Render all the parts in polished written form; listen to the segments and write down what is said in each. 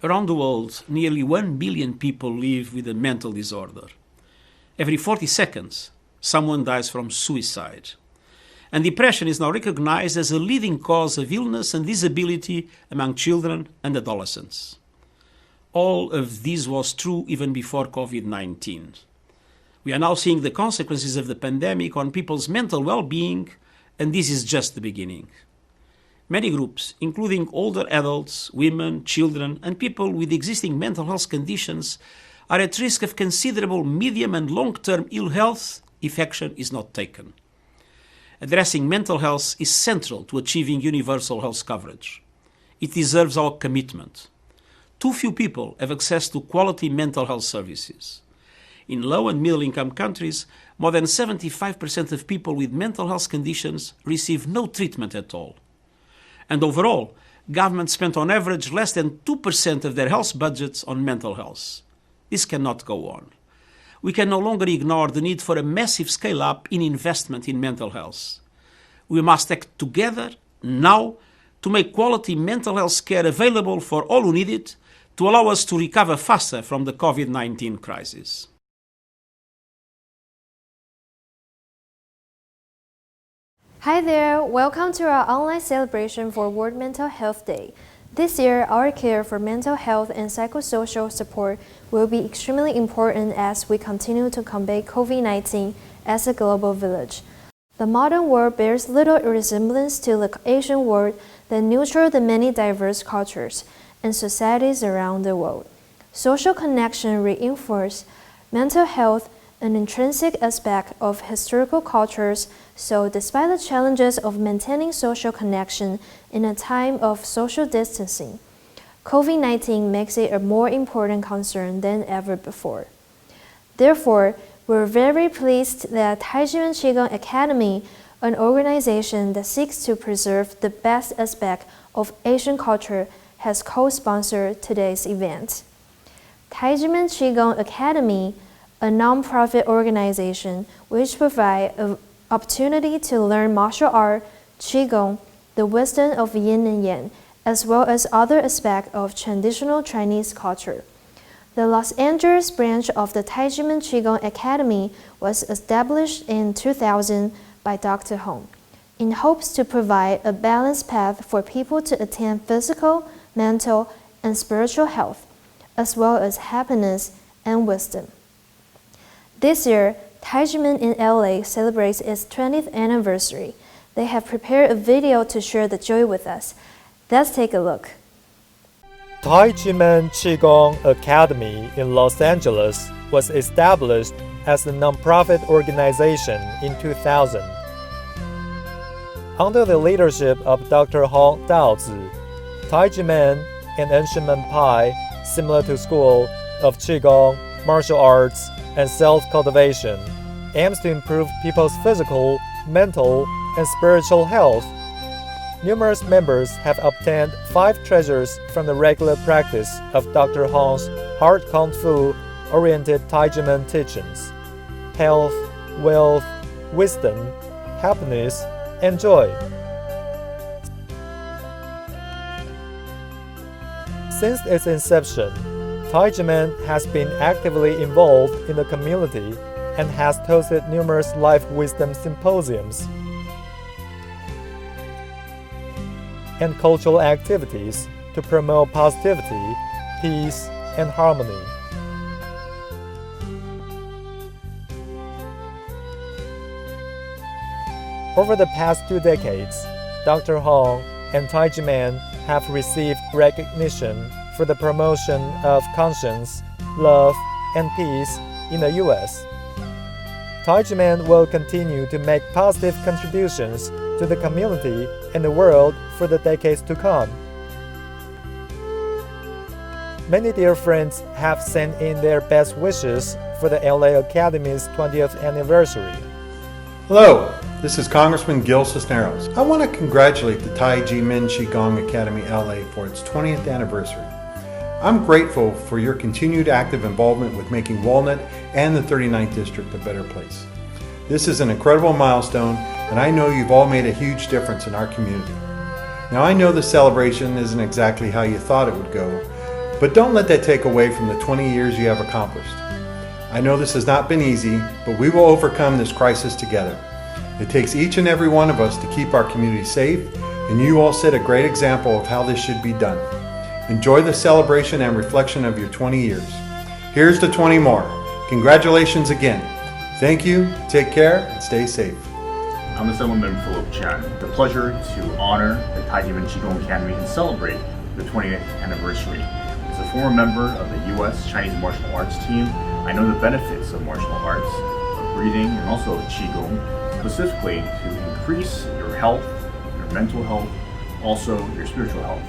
Around the world, nearly 1 billion people live with a mental disorder. Every 40 seconds, someone dies from suicide. And depression is now recognized as a leading cause of illness and disability among children and adolescents. All of this was true even before COVID-19. We are now seeing the consequences of the pandemic on people's mental well-being, and this is just the beginning. Many groups, including older adults, women, children, and people with existing mental health conditions, are at risk of considerable medium and long-term ill health if action is not taken. Addressing mental health is central to achieving universal health coverage. It deserves our commitment. Too few people have access to quality mental health services. In low and middle-income countries, more than 75% of people with mental health conditions receive no treatment at all. And overall, governments spent on average less than 2% of their health budgets on mental health. This cannot go on. We can no longer ignore the need for a massive scale-up in investment in mental health. We must act together, now, to make quality mental health care available for all who need it, to allow us to recover faster from the COVID-19 crisis. Hi there, welcome to our online celebration for World Mental Health Day. This year, our care for mental health and psychosocial support will be extremely important as we continue to combat COVID-19 as a global village. The modern world bears little resemblance to the Asian world that nurtured the many diverse cultures and societies around the world. Social connection reinforces mental health, an intrinsic aspect of historical cultures, so despite the challenges of maintaining social connection in a time of social distancing, COVID-19 makes it a more important concern than ever before. Therefore, we're very pleased that TJM Qigong Academy, an organization that seeks to preserve the best aspect of Asian culture, has co-sponsored today's event. TJM Qigong Academy, a non-profit organization which provides an opportunity to learn martial art, Qigong, the wisdom of yin and yang, as well as other aspects of traditional Chinese culture. The Los Angeles branch of the TJM Qigong Academy was established in 2000 by Dr. Hong, in hopes to provide a balanced path for people to attain physical, mental, and spiritual health, as well as happiness and wisdom. This year, TJM in LA celebrates its 20th anniversary. They have prepared a video to share the joy with us. Let's take a look. TJM Qigong Academy in Los Angeles was established as a non-profit organization in 2000. Under the leadership of Dr. Hong Daozi, TJM, an ancient Pai similar to school of Qigong, martial arts, and self-cultivation, aims to improve people's physical, mental, and spiritual health. Numerous members have obtained 5 treasures from the regular practice of Dr. Hong's hard Kung Fu-oriented TJM teachings: health, wealth, wisdom, happiness, and joy. Since its inception, TJM has been actively involved in the community and has hosted numerous life wisdom symposiums and cultural activities to promote positivity, peace, and harmony. Over the past 2 decades, Dr. Hong and TJM have received recognition for the promotion of conscience, love, and peace in the U.S. TJM will continue to make positive contributions to the community and the world for the decades to come. Many dear friends have sent in their best wishes for the LA Academy's 20th anniversary. Hello, this is Congressman Gil Cisneros. I want to congratulate the TJM Qigong Academy LA for its 20th anniversary. I'm grateful for your continued active involvement with making Walnut and the 39th District a better place. This is an incredible milestone, and I know you've all made a huge difference in our community. Now, I know the celebration isn't exactly how you thought it would go, But don't let that take away from the 20 years you have accomplished. I know this has not been easy, but we will overcome this crisis together. It takes each and every one of us to keep our community safe, and you all set a great example of how this should be done. Enjoy the celebration and reflection of your 20 years. Here's to 20 more. Congratulations again. Thank you, take care, and stay safe. I'm Assemblyman Philip Chan. It's a pleasure to honor the TJM Qigong Academy and celebrate the 20th anniversary. As a former member of the U.S. Chinese martial arts team, I know the benefits of martial arts, of breathing, and also of Qigong, specifically to increase your health, your mental health, also your spiritual health.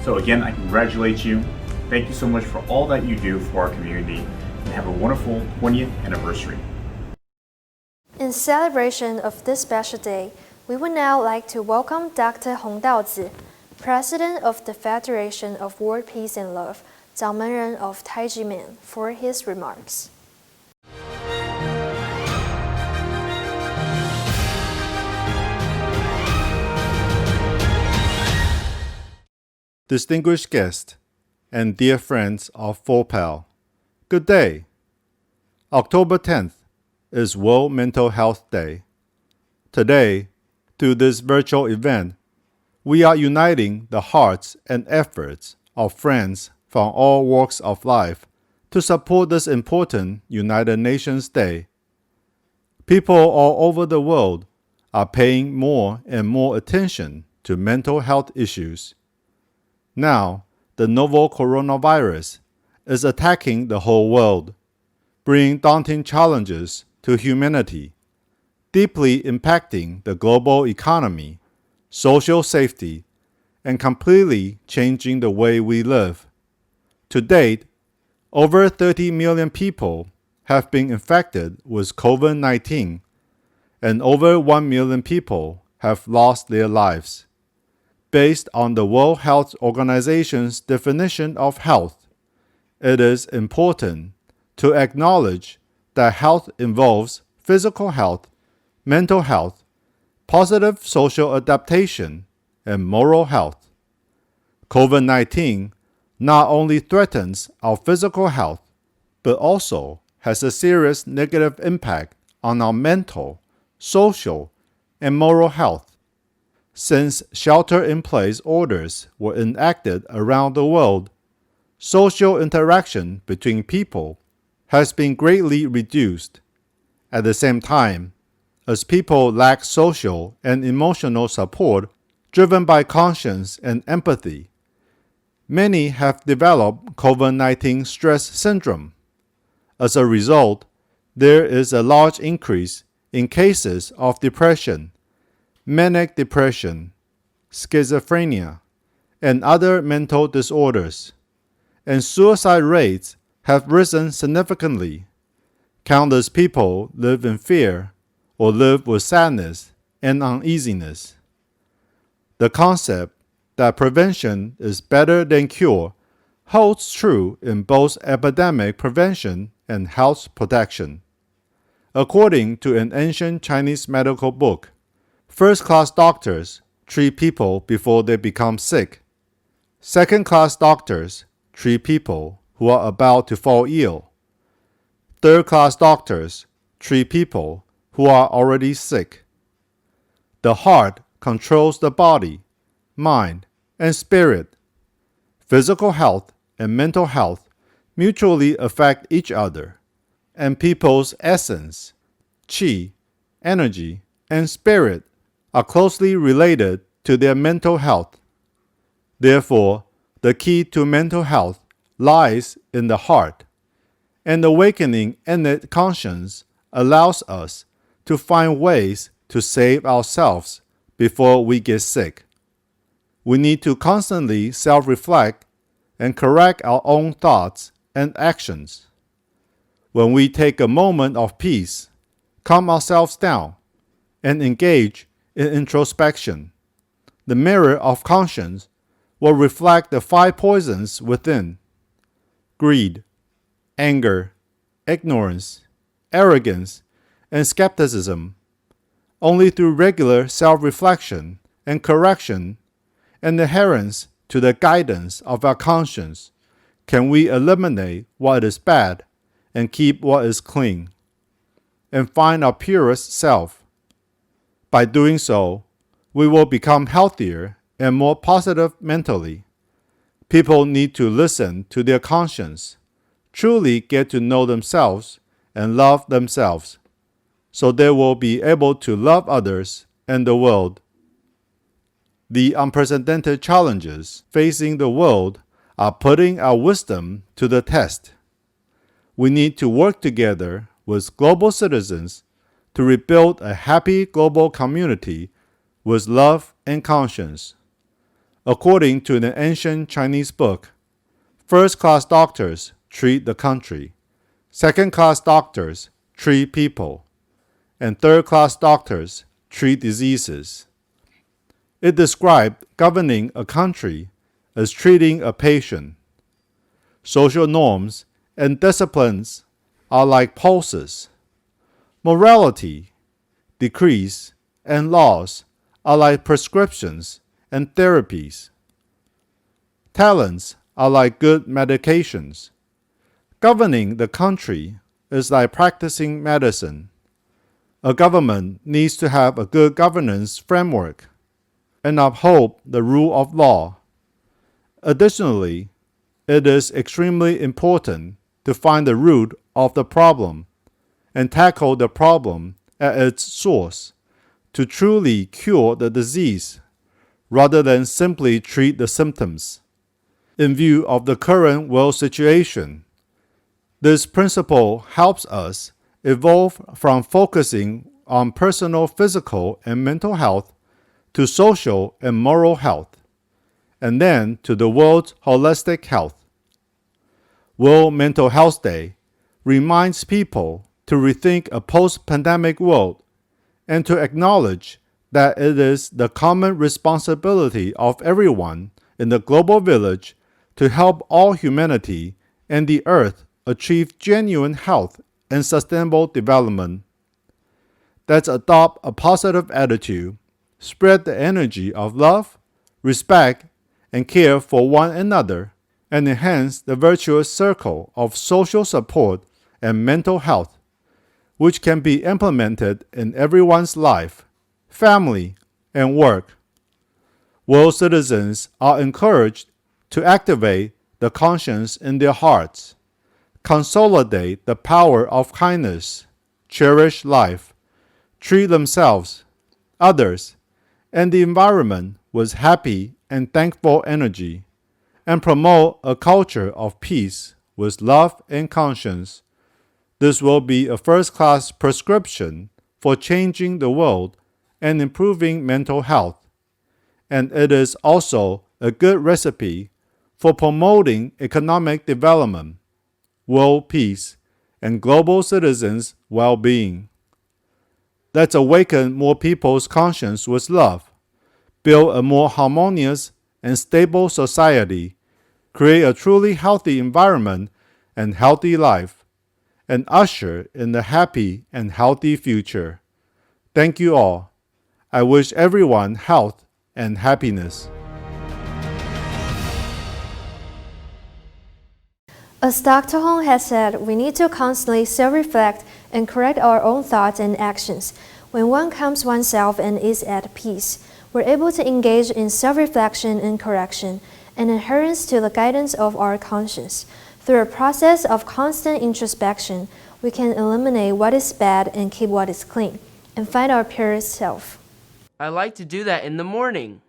So again, I congratulate you. Thank you so much for all that you do for our community, and have a wonderful 20th anniversary. In celebration of this special day, we would now like to welcome Dr. Hong Daozi, President of the Federation of World Peace and Love, 掌门人 of TJM, for his remarks. Distinguished guests and dear friends of FOWPAL, good day. October 10th is World Mental Health Day. Today, through this virtual event, we are uniting the hearts and efforts of friends from all walks of life to support this important United Nations Day. People all over the world are paying more and more attention to mental health issues. Now, the novel coronavirus is attacking the whole world, bringing daunting challenges to humanity, deeply impacting the global economy, social safety, and completely changing the way we live. To date, over 30 million people have been infected with COVID-19, and over 1 million people have lost their lives. Based on the World Health Organization's definition of health, it is important to acknowledge that health involves physical health, mental health, positive social adaptation, and moral health. COVID-19 not only threatens our physical health, but also has a serious negative impact on our mental, social, and moral health. Since shelter-in-place orders were enacted around the world, social interaction between people has been greatly reduced. At the same time, as people lack social and emotional support driven by conscience and empathy, many have developed COVID-19 stress syndrome. As a result, there is a large increase in cases of depression, manic depression, schizophrenia, and other mental disorders, and suicide rates have risen significantly. Countless people live in fear or live with sadness and uneasiness. The concept that prevention is better than cure holds true in both epidemic prevention and health protection. According to an ancient Chinese medical book, first-class doctors treat people before they become sick. Second-class doctors treat people who are about to fall ill. Third-class doctors treat people who are already sick. The heart controls the body, mind, and spirit. Physical health and mental health mutually affect each other, and people's essence, qi, energy, and spirit are closely related to their mental health. Therefore, the key to mental health lies in the heart, and awakening innate conscience allows us to find ways to save ourselves before we get sick. We need to constantly self-reflect and correct our own thoughts and actions. When we take a moment of peace, calm ourselves down, and engage in introspection, the mirror of conscience will reflect the 5 poisons within: greed, anger, ignorance, arrogance, and skepticism. Only through regular self-reflection and correction and adherence to the guidance of our conscience can we eliminate what is bad and keep what is clean, and find our purest self. By doing so, we will become healthier and more positive mentally. People need to listen to their conscience, truly get to know themselves and love themselves, so they will be able to love others and the world. The unprecedented challenges facing the world are putting our wisdom to the test. We need to work together with global citizens to rebuild a happy global community with love and conscience. According to an ancient Chinese book, first-class doctors treat the country, second-class doctors treat people, and third-class doctors treat diseases. It described governing a country as treating a patient. Social norms and disciplines are like pulses. Morality, decrees, and laws are like prescriptions and therapies. Talents are like good medications. Governing the country is like practicing medicine. A government needs to have a good governance framework and uphold the rule of law. Additionally, it is extremely important to find the root of the problem and tackle the problem at its source to truly cure the disease rather than simply treat the symptoms. In view of the current world situation, this principle helps us evolve from focusing on personal physical and mental health to social and moral health, and then to the world's holistic health. World Mental Health Day reminds people to rethink a post-pandemic world and to acknowledge that it is the common responsibility of everyone in the global village to help all humanity and the earth achieve genuine health and sustainable development. Let's adopt a positive attitude, spread the energy of love, respect, and care for one another, and enhance the virtuous circle of social support and mental health, which can be implemented in everyone's life, family, and work. World citizens are encouraged to activate the conscience in their hearts, consolidate the power of kindness, cherish life, treat themselves, others, and the environment with happy and thankful energy, and promote a culture of peace with love and conscience. This will be a first-class prescription for changing the world and improving mental health, and it is also a good recipe for promoting economic development, world peace, and global citizens' well-being. Let's awaken more people's conscience with love, build a more harmonious and stable society, create a truly healthy environment and healthy life, and usher in a happy and healthy future. Thank you all. I wish everyone health and happiness. As Dr. Hong has said, we need to constantly self-reflect and correct our own thoughts and actions. When one comes oneself and is at peace, we're able to engage in self-reflection and correction, and adherence to the guidance of our conscience. Through a process of constant introspection, we can eliminate what is bad and keep what is clean, and find our purest self. I like to do that in the morning.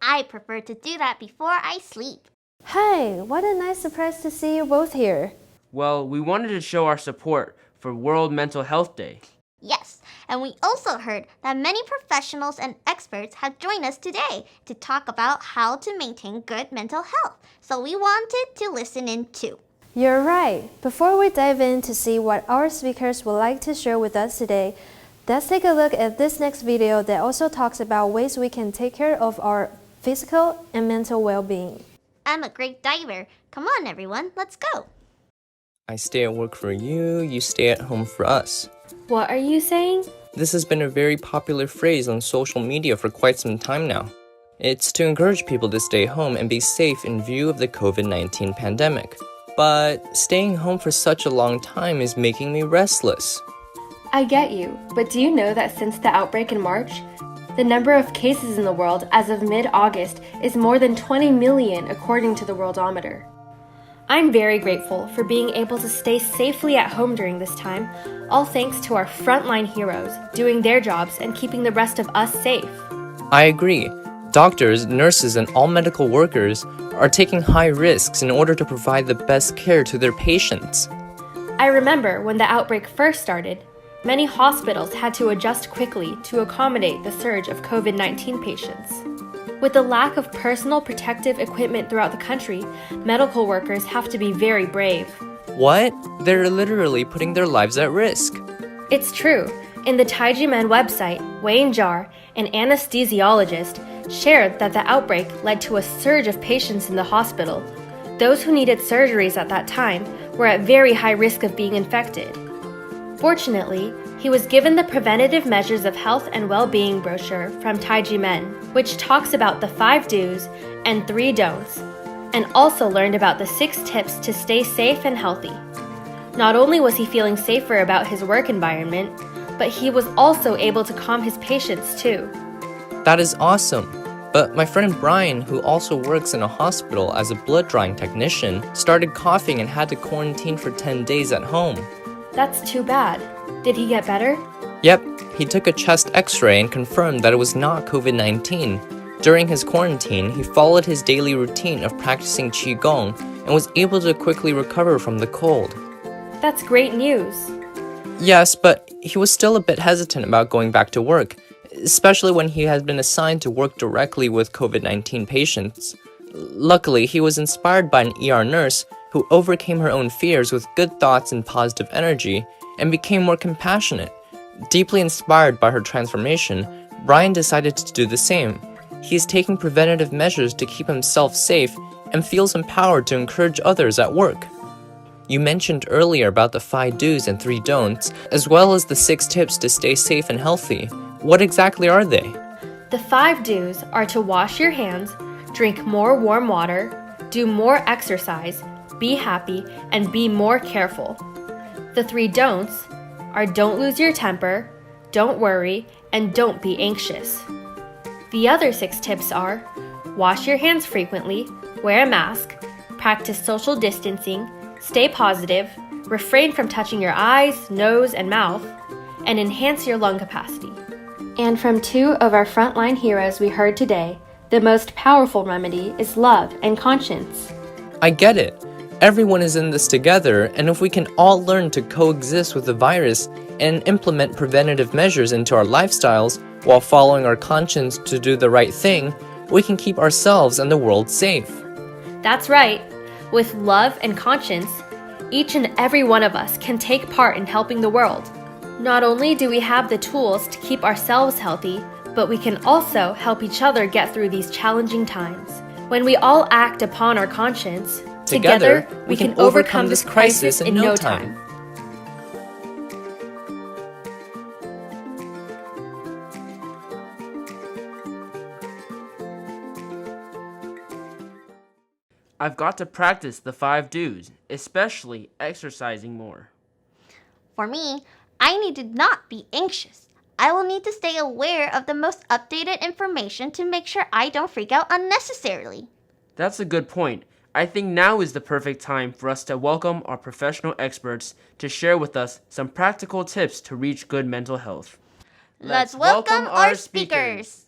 I prefer to do that before I sleep. Hey, what a nice surprise to see you both here. Well, we wanted to show our support for World Mental Health Day. Yes, and we also heard that many professionals and experts have joined us today to talk about how to maintain good mental health, so we wanted to listen in too. You're right. Before we dive in to see what our speakers would like to share with us today, let's take a look at this next video that also talks about ways we can take care of our physical and mental well-being. I'm a great diver. Come on, everyone, let's go. I stay at work for you, you stay at home for us. What are you saying? This has been a very popular phrase on social media for quite some time now. It's to encourage people to stay home and be safe in view of the COVID-19 pandemic. but staying home for such a long time is making me restless. I get you, but do you know that since the outbreak in March, the number of cases in the world as of mid-August is more than 20 million according to the Worldometer. I'm very grateful for being able to stay safely at home during this time, all thanks to our frontline heroes doing their jobs and keeping the rest of us safe. I agree. Doctors, nurses, and all medical workers are taking high risks in order to provide the best care to their patients. I remember when the outbreak first started, many hospitals had to adjust quickly to accommodate the surge of COVID-19 patients. With the lack of personal protective equipment throughout the country, medical workers have to be very brave. What? They're literally putting their lives at risk. It's true. In the TJM website, Wayne Jar, an anesthesiologist, shared that the outbreak led to a surge of patients in the hospital. Those who needed surgeries at that time were at very high risk of being infected. Fortunately, he was given the Preventative Measures of Health and Well-Being brochure from TJM, which talks about the 5 do's and 3 don'ts, and also learned about the 6 tips to stay safe and healthy. Not only was he feeling safer about his work environment, but he was also able to calm his patients too. That is awesome. But my friend Brian, who also works in a hospital as a blood drawing technician, started coughing and had to quarantine for 10 days at home. That's too bad. Did he get better? Yep, he took a chest x-ray and confirmed that it was not COVID-19. During his quarantine, he followed his daily routine of practicing Qigong and was able to quickly recover from the cold. That's great news. Yes, but he was still a bit hesitant about going back to work, especially when he had been assigned to work directly with COVID-19 patients. Luckily, he was inspired by an ER nurse who overcame her own fears with good thoughts and positive energy and became more compassionate. Deeply inspired by her transformation, Brian decided to do the same. He is taking preventative measures to keep himself safe and feels empowered to encourage others at work. You mentioned earlier about the 5 do's and 3 don'ts, as well as the 6 tips to stay safe and healthy. What exactly are they? The 5 do's are to wash your hands, drink more warm water, do more exercise, be happy, and be more careful. The 3 don'ts are don't lose your temper, don't worry, and don't be anxious. The other 6 tips are wash your hands frequently, wear a mask, practice social distancing, stay positive, refrain from touching your eyes, nose, and mouth, and enhance your lung capacity. And from 2 of our frontline heroes we heard today, the most powerful remedy is love and conscience. I get it. Everyone is in this together, and if we can all learn to coexist with the virus and implement preventative measures into our lifestyles while following our conscience to do the right thing, we can keep ourselves and the world safe. That's right. With love and conscience, each and every one of us can take part in helping the world. Not only do we have the tools to keep ourselves healthy, but we can also help each other get through these challenging times. When we all act upon our conscience, together we can overcome this crisis in no time. I've got to practice the 5 do's, especially exercising more. For me, I need to not be anxious. I will need to stay aware of the most updated information to make sure I don't freak out unnecessarily. That's a good point. I think now is the perfect time for us to welcome our professional experts to share with us some practical tips to reach good mental health. Let's welcome our speakers.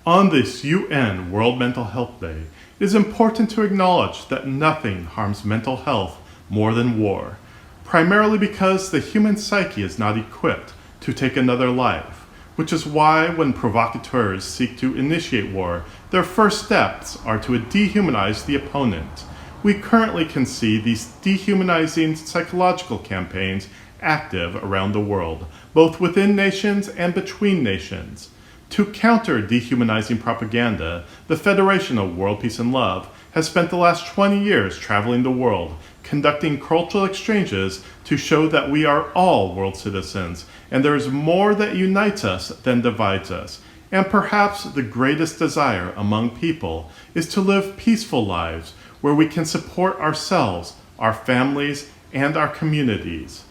On this UN World Mental Health Day, it is important to acknowledge that nothing harms mental health more than war, primarily because the human psyche is not equipped to take another life, which is why when provocateurs seek to initiate war, their first steps are to dehumanize the opponent. We currently can see these dehumanizing psychological campaigns active around the world, both within nations and between nations. To counter dehumanizing propaganda, the Federation of World Peace and Love has spent the last 20 years traveling the world, conducting cultural exchanges to show that we are all world citizens, and there is more that unites us than divides us. And perhaps the greatest desire among people is to live peaceful lives where we can support ourselves, our families, and our communities.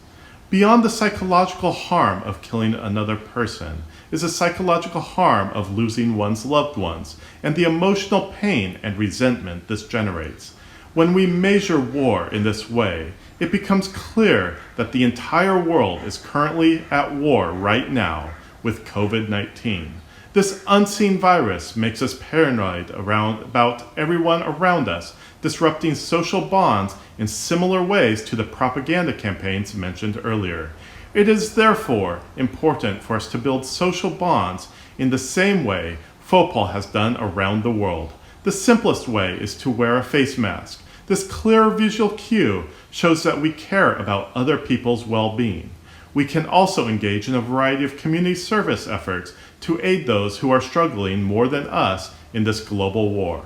Beyond the psychological harm of killing another person is the psychological harm of losing one's loved ones and the emotional pain and resentment this generates. When we measure war in this way, it becomes clear that the entire world is currently at war right now with COVID-19. This unseen virus makes us paranoid about everyone around us, disrupting social bonds in similar ways to the propaganda campaigns mentioned earlier. It is therefore important for us to build social bonds in the same way FOWPAL has done around the world. The simplest way is to wear a face mask. This clear visual cue shows that we care about other people's well-being. We can also engage in a variety of community service efforts to aid those who are struggling more than us in this global war.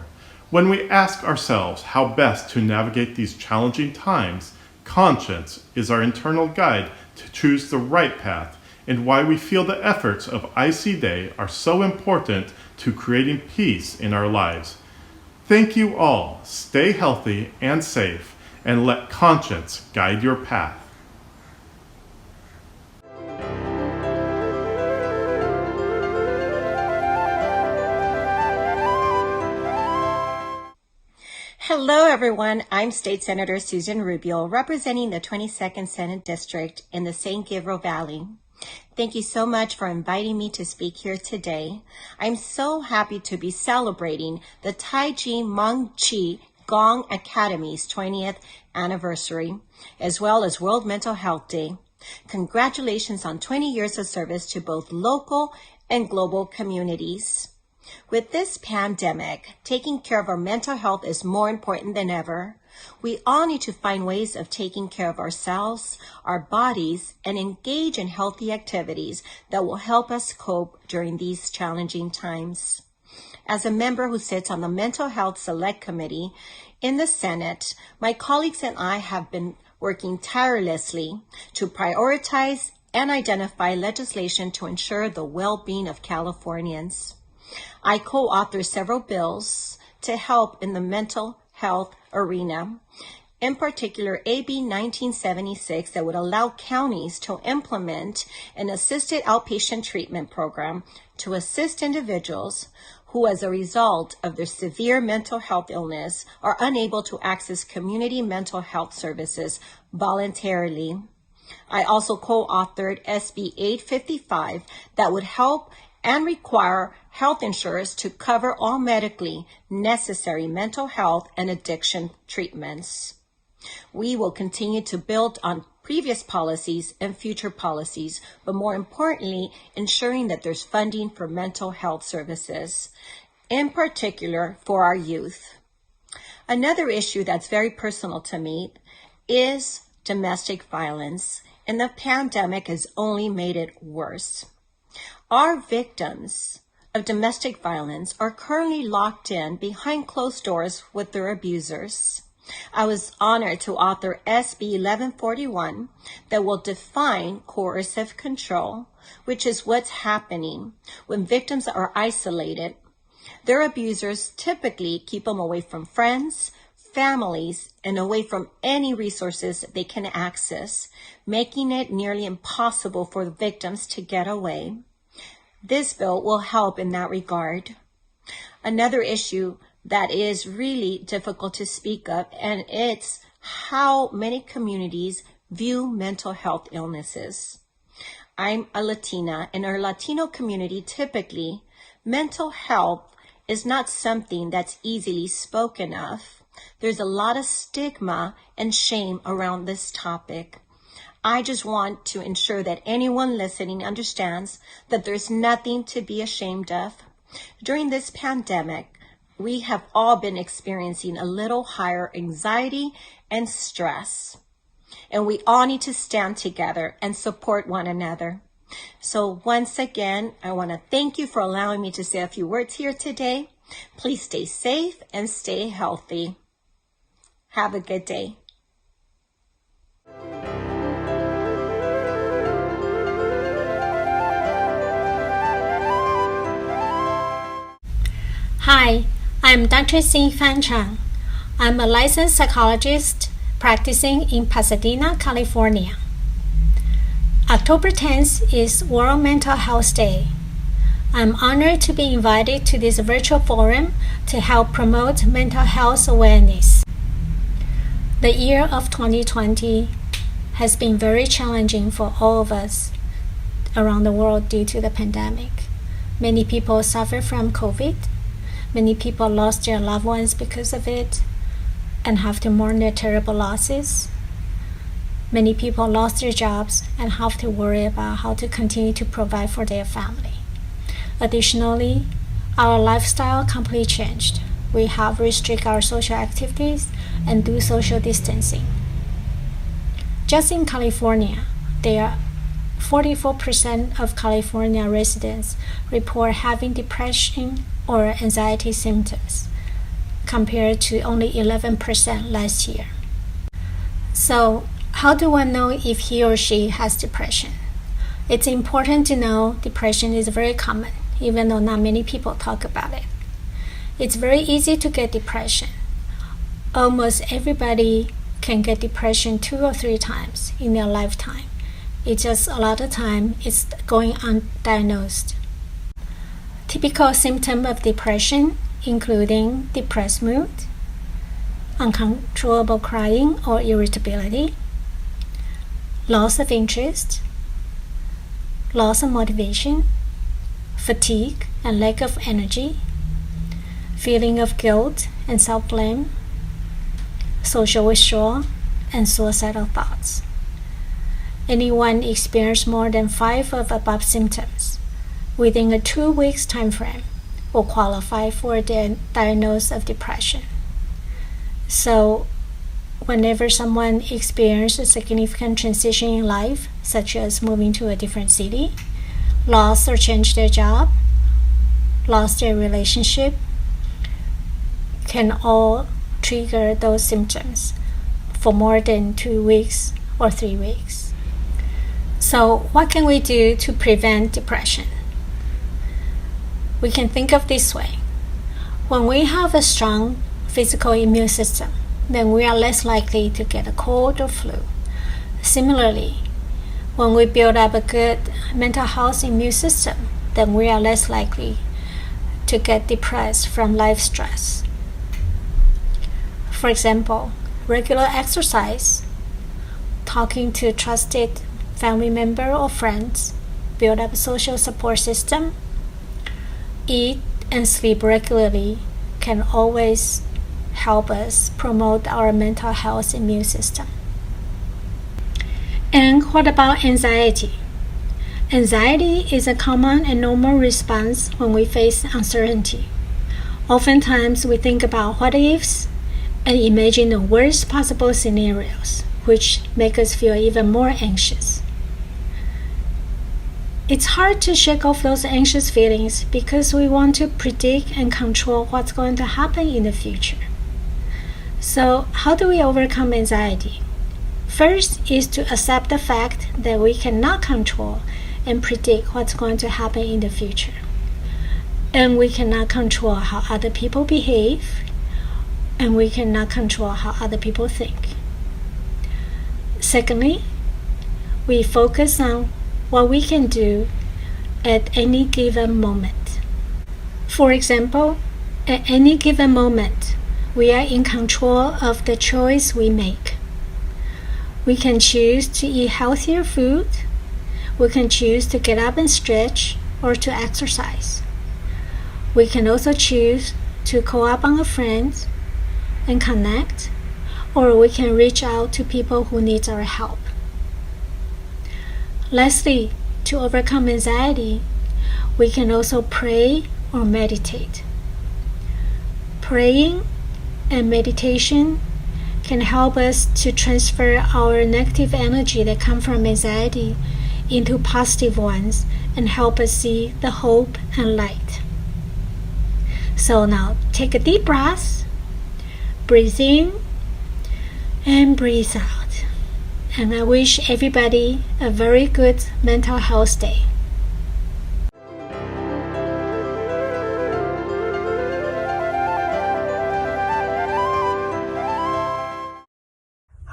When we ask ourselves how best to navigate these challenging times, conscience is our internal guide to choose the right path, and why we feel the efforts of ICDAY are so important to creating peace in our lives. Thank you all. Stay healthy and safe, and let conscience guide your path. Hello, everyone. I'm State Senator Susan Rubio, representing the 22nd Senate District in the San Gabriel Valley. Thank you so much for inviting me to speak here today. I'm so happy to be celebrating the Qigong Academy's 20th anniversary, as well as World Mental Health Day. Congratulations on 20 years of service to both local and global communities. With this pandemic, taking care of our mental health is more important than ever. We all need to find ways of taking care of ourselves, our bodies, and engage in healthy activities that will help us cope during these challenging times. As a member who sits on the Mental Health Select Committee in the Senate, my colleagues and I have been working tirelessly to prioritize and identify legislation to ensure the well-being of Californians. I co-authored several bills to help in the mental health arena. In particular, AB 1976 that would allow counties to implement an assisted outpatient treatment program to assist individuals who, as a result of their severe mental health illness, are unable to access community mental health services voluntarily. I also co-authored SB 855 that would help and require health insurers to cover all medically necessary mental health and addiction treatments. We will continue to build on previous policies and future policies, but more importantly, ensuring that there's funding for mental health services, in particular for our youth. Another issue that's very personal to me is domestic violence, and the pandemic has only made it worse. Our victims of domestic violence are currently locked in behind closed doors with their abusers. I was honored to author SB 1141 that will define coercive control, which is what's happening when victims are isolated. Their abusers typically keep them away from friends, families, and away from any resources they can access, making it nearly impossible for the victims to get away. This bill will help in that regard. Another issue that is really difficult to speak of, and it's how many communities view mental health illnesses. I'm a Latina. In our Latino community, typically, mental health is not something that's easily spoken of. There's a lot of stigma and shame around this topic. I just want to ensure that anyone listening understands that there's nothing to be ashamed of. During this pandemic, we have all been experiencing a little higher anxiety and stress, and we all need to stand together and support one another. So once again, I want to thank you for allowing me to say a few words here today. Please stay safe and stay healthy. Have a good day. Hi, I'm Dr. Xin-Fan Chang. I'm a licensed psychologist practicing in Pasadena, California. October 10th is World Mental Health Day. I'm honored to be invited to this virtual forum to help promote mental health awareness. The year of 2020 has been very challenging for all of us around the world due to the pandemic. Many people suffer from COVID. Many people lost their loved ones because of it and have to mourn their terrible losses. Many people lost their jobs and have to worry about how to continue to provide for their family. Additionally, our lifestyle completely changed. We have restricted our social activities and do social distancing. Just in California, there are 44% of California residents report having depression or anxiety symptoms, compared to only 11% last year. So, how do one know if he or she has depression? It's important to know depression is very common, even though not many people talk about it. It's very easy to get depression. Almost everybody can get depression 2 or 3 times in their lifetime. It's just a lot of time it's going undiagnosed. Typical symptoms of depression including depressed mood, uncontrollable crying or irritability, loss of interest, loss of motivation, fatigue and lack of energy, feeling of guilt and self-blame, social withdrawal, and suicidal thoughts. Anyone experience more than 5 of above symptoms within a 2 weeks time frame will qualify for the diagnosis of depression. So, whenever someone experiences a significant transition in life, such as moving to a different city, lost or changed their job, lost their relationship, can all trigger those symptoms for more than 2 weeks or 3 weeks. So, what can we do to prevent depression? We can think of this way. When we have a strong physical immune system, then we are less likely to get a cold or flu. Similarly, when we build up a good mental health immune system, then we are less likely to get depressed from life stress. For example, regular exercise, talking to a trusted family member or friends, build up a social support system, eat and sleep regularly can always help us promote our mental health immune system. And what about anxiety? Anxiety is a common and normal response when we face uncertainty. Oftentimes we think about what ifs and imagine the worst possible scenarios, which make us feel even more anxious. It's hard to shake off those anxious feelings because we want to predict and control what's going to happen in the future. So, how do we overcome anxiety? First is to accept the fact that we cannot control and predict what's going to happen in the future. And we cannot control how other people behave, and we cannot control how other people think. Secondly, we focus on what we can do at any given moment. For example, at any given moment, we are in control of the choice we make. We can choose to eat healthier food. We can choose to get up and stretch or to exercise. We can also choose to call up on a friend and connect, or we can reach out to people who need our help. Lastly, to overcome anxiety, we can also pray or meditate. Praying and meditation can help us to transfer our negative energy that comes from anxiety into positive ones and help us see the hope and light. So now take a deep breath, breathe in and breathe out. And I wish everybody a very good mental health day.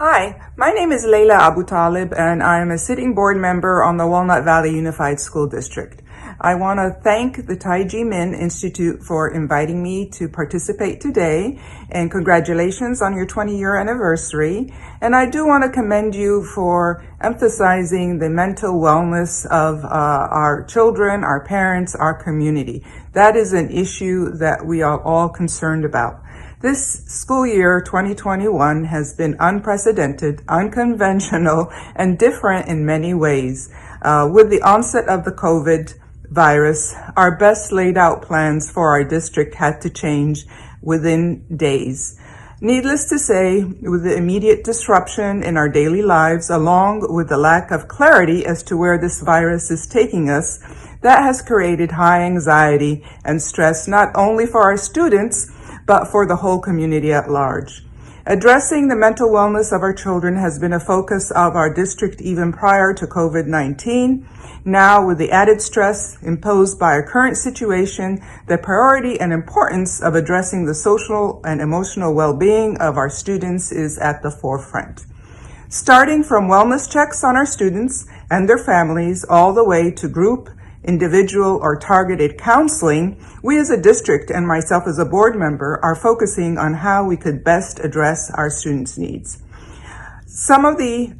Hi, my name is Leila Abu Talib, and I am a sitting board member on the Walnut Valley Unified School District. I want to thank the Tai Chi Min Institute for inviting me to participate today, and congratulations on your 20-year anniversary. And I do want to commend you for emphasizing the mental wellness of our children, our parents, our community. That is an issue that we are all concerned about. This school year, 2021, has been unprecedented, unconventional, and different in many ways. With the onset of the COVID virus, our best laid out plans for our district had to change within days. Needless to say, with the immediate disruption in our daily lives, along with the lack of clarity as to where this virus is taking us, that has created high anxiety and stress not only for our students, but for the whole community at large. Addressing the mental wellness of our children has been a focus of our district even prior to COVID-19. Now, with the added stress imposed by our current situation, the priority and importance of addressing the social and emotional well-being of our students is at the forefront. Starting from wellness checks on our students and their families all the way to group, individual, or targeted counseling, we as a district and myself as a board member are focusing on how we could best address our students' needs. Some of the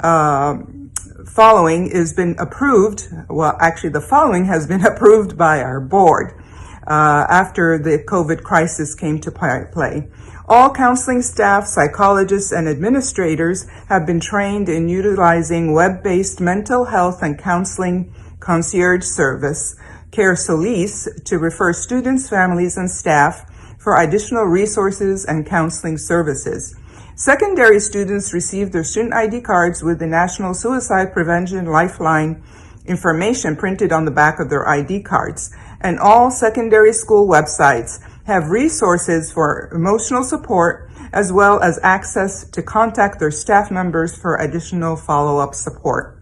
following has been approved. Well, actually, the following has been approved by our board after the COVID crisis came to play. All counseling staff, psychologists, and administrators have been trained in utilizing web-based mental health and counseling concierge service, Care Solis, to refer students, families, and staff for additional resources and counseling services. Secondary students receive their student ID cards with the National Suicide Prevention Lifeline information printed on the back of their ID cards. And all secondary school websites have resources for emotional support as well as access to contact their staff members for additional follow-up support.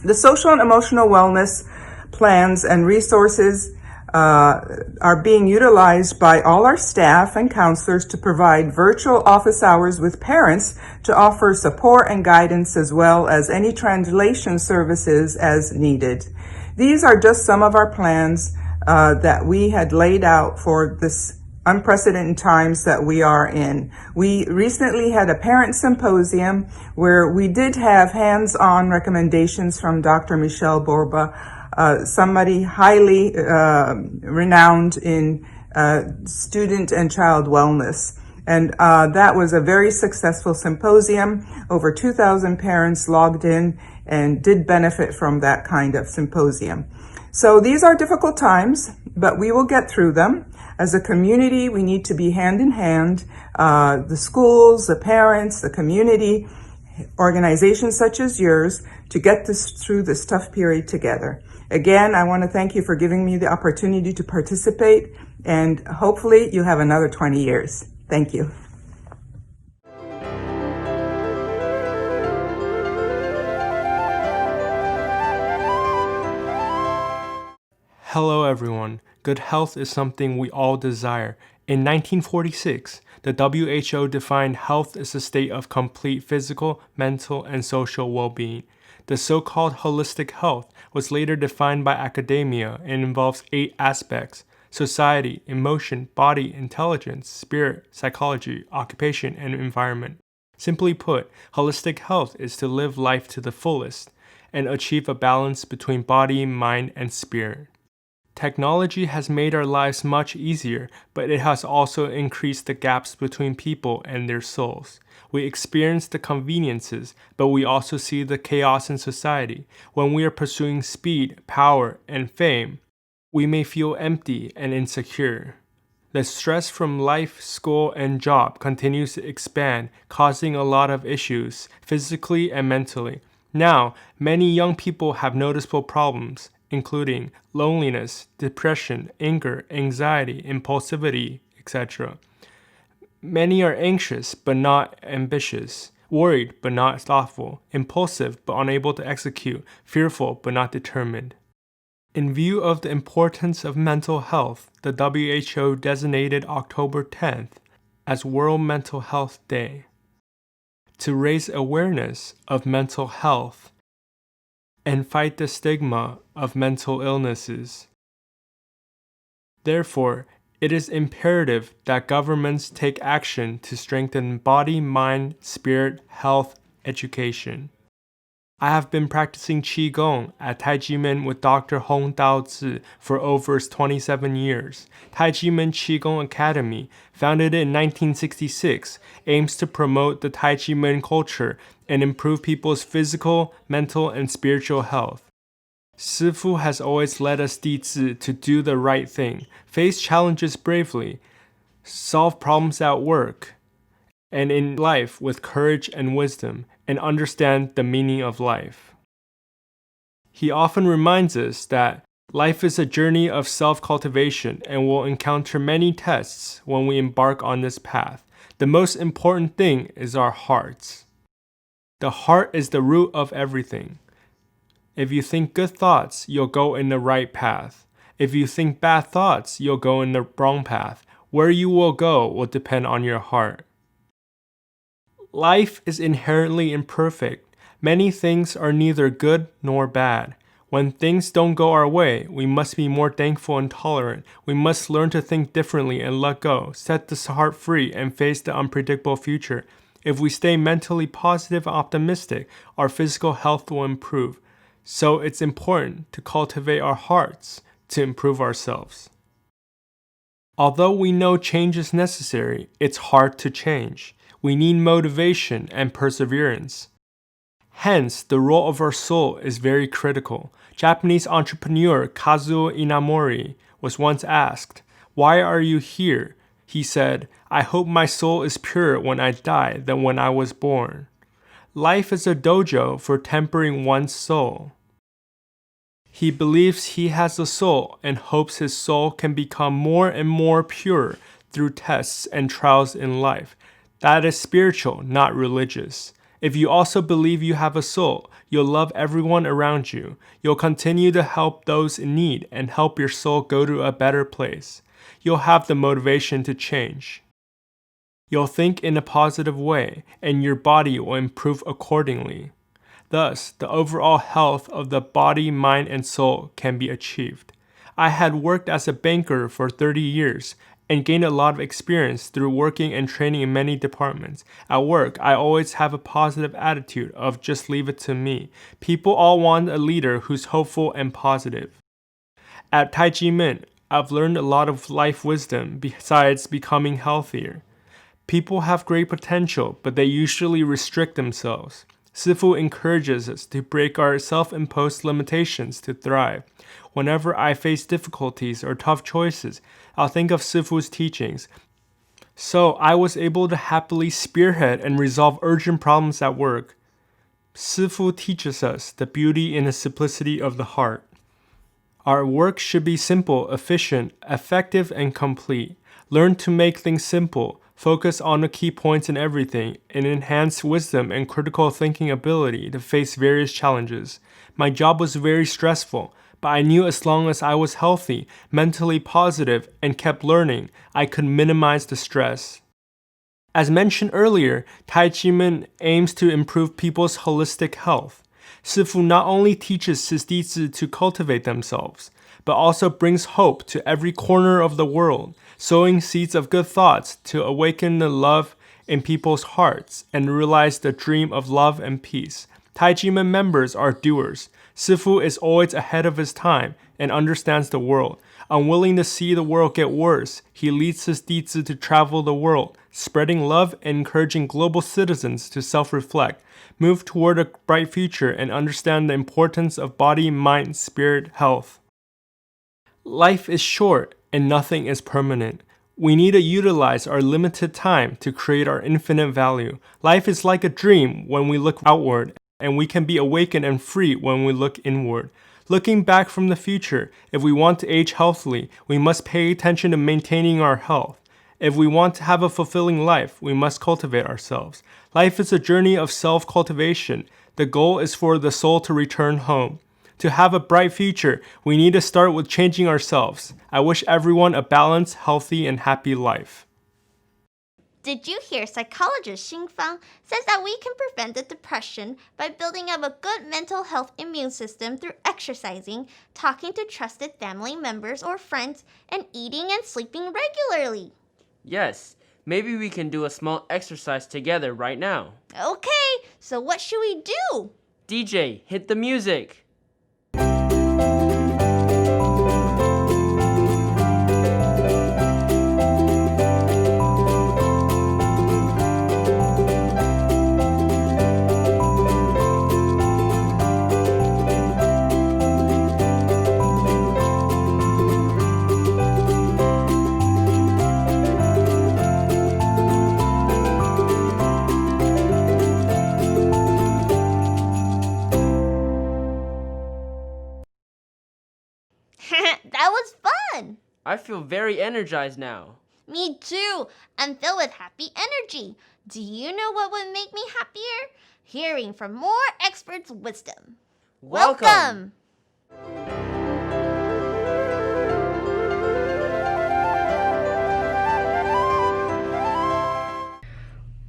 The social and emotional wellness plans and resources are being utilized by all our staff and counselors to provide virtual office hours with parents to offer support and guidance as well as any translation services as needed. These are just some of our plans that we had laid out for this unprecedented times that we are in. We recently had a parent symposium where we did have hands-on recommendations from Dr. Michelle Borba, somebody highly renowned in student and child wellness. And that was a very successful symposium. Over 2,000 parents logged in and did benefit from that kind of symposium. So these are difficult times, but we will get through them. As a community, we need to be hand in hand, the schools, the parents, the community, organizations such as yours, to get through this tough period together. Again, I want to thank you for giving me the opportunity to participate, and hopefully you have another 20 years. Thank you. Hello everyone. Good health is something we all desire. In 1946, the WHO defined health as a state of complete physical, mental, and social well-being. The so-called holistic health was later defined by academia and involves 8 aspects: society, emotion, body, intelligence, spirit, psychology, occupation, and environment. Simply put, holistic health is to live life to the fullest and achieve a balance between body, mind, and spirit. Technology has made our lives much easier, but it has also increased the gaps between people and their souls. We experience the conveniences, but we also see the chaos in society. When we are pursuing speed, power, and fame, we may feel empty and insecure. The stress from life, school, and job continues to expand, causing a lot of issues, physically and mentally. Now, many young people have noticeable problems, including loneliness, depression, anger, anxiety, impulsivity, etc. Many are anxious but not ambitious, worried but not thoughtful, impulsive but unable to execute, fearful but not determined. In view of the importance of mental health, the WHO designated October 10th as World Mental Health Day. to raise awareness of mental health and fight the stigma of mental illnesses. Therefore, it is imperative that governments take action to strengthen body, mind, spirit, health, education. I have been practicing Qigong at Taijimen with Dr. Hong Daozi for over 27 years. Taijimen Qigong Academy, founded in 1966, aims to promote the Taijimen culture and improve people's physical, mental, and spiritual health. Sifu has always led us Dizi to do the right thing, face challenges bravely, solve problems at work and in life with courage and wisdom, and understand the meaning of life. He often reminds us that life is a journey of self-cultivation and will encounter many tests when we embark on this path. The most important thing is our hearts. The heart is the root of everything. If you think good thoughts, you'll go in the right path. If you think bad thoughts, you'll go in the wrong path. Where you will go will depend on your heart. Life is inherently imperfect. Many things are neither good nor bad. When things don't go our way, we must be more thankful and tolerant. We must learn to think differently and let go, set the heart free, and face the unpredictable future. If we stay mentally positive and optimistic, our physical health will improve. So it's important to cultivate our hearts to improve ourselves. Although we know change is necessary, it's hard to change. We need motivation and perseverance. Hence, the role of our soul is very critical. Japanese entrepreneur Kazuo Inamori was once asked, "Why are you here?" He said, "I hope my soul is purer when I die than when I was born." Life is a dojo for tempering one's soul. He believes he has a soul and hopes his soul can become more and more pure through tests and trials in life. That is spiritual, not religious. If you also believe you have a soul, you'll love everyone around you. You'll continue to help those in need and help your soul go to a better place. You'll have the motivation to change. You'll think in a positive way, and your body will improve accordingly. Thus, the overall health of the body, mind, and soul can be achieved. I had worked as a banker for 30 years and gained a lot of experience through working and training in many departments. At work, I always have a positive attitude of just leave it to me. People all want a leader who's hopeful and positive. At Taijimen, I've learned a lot of life wisdom besides becoming healthier. People have great potential, but they usually restrict themselves. Sifu encourages us to break our self-imposed limitations to thrive. Whenever I face difficulties or tough choices, I'll think of Sifu's teachings. So I was able to happily spearhead and resolve urgent problems at work. Sifu teaches us the beauty in the simplicity of the heart. Our work should be simple, efficient, effective, and complete. Learn to make things simple. Focus on the key points in everything, and enhance wisdom and critical thinking ability to face various challenges. My job was very stressful, but I knew as long as I was healthy, mentally positive, and kept learning, I could minimize the stress. As mentioned earlier, Taijimen aims to improve people's holistic health. Sifu not only teaches his Dizi to cultivate themselves, but also brings hope to every corner of the world, sowing seeds of good thoughts to awaken the love in people's hearts and realize the dream of love and peace. Taijimen members are doers. Sifu is always ahead of his time and understands the world. Unwilling to see the world get worse, he leads his Dizi to travel the world, spreading love and encouraging global citizens to self-reflect, move toward a bright future, and understand the importance of body, mind, spirit, health. Life is short and nothing is permanent. We need to utilize our limited time to create our infinite value. Life is like a dream when we look outward, and we can be awakened and free when we look inward. Looking back from the future, if we want to age healthily, we must pay attention to maintaining our health. If we want to have a fulfilling life, we must cultivate ourselves. Life is a journey of self-cultivation. The goal is for the soul to return home. To have a bright future, we need to start with changing ourselves. I wish everyone a balanced, healthy, and happy life. Did you hear psychologist Xingfang says that we can prevent the depression by building up a good mental health immune system through exercising, talking to trusted family members or friends, and eating and sleeping regularly? Yes, maybe we can do a small exercise together right now. Okay, so what should we do? DJ, hit the music. That was fun! I feel very energized now. Me too. I'm filled with happy energy. Do you know what would make me happier? Hearing from more experts' wisdom. Welcome!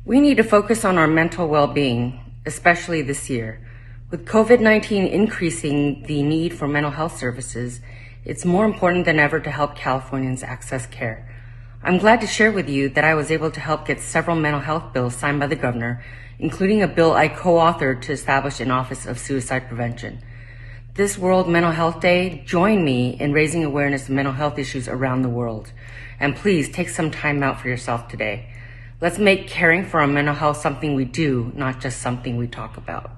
We need to focus on our mental well-being, especially this year. With COVID-19 increasing the need for mental health services, it's more important than ever to help Californians access care. I'm glad to share with you that I was able to help get several mental health bills signed by the governor, including a bill I co-authored to establish an Office of Suicide Prevention. This World Mental Health Day, join me in raising awareness of mental health issues around the world. And please take some time out for yourself today. Let's make caring for our mental health something we do, not just something we talk about.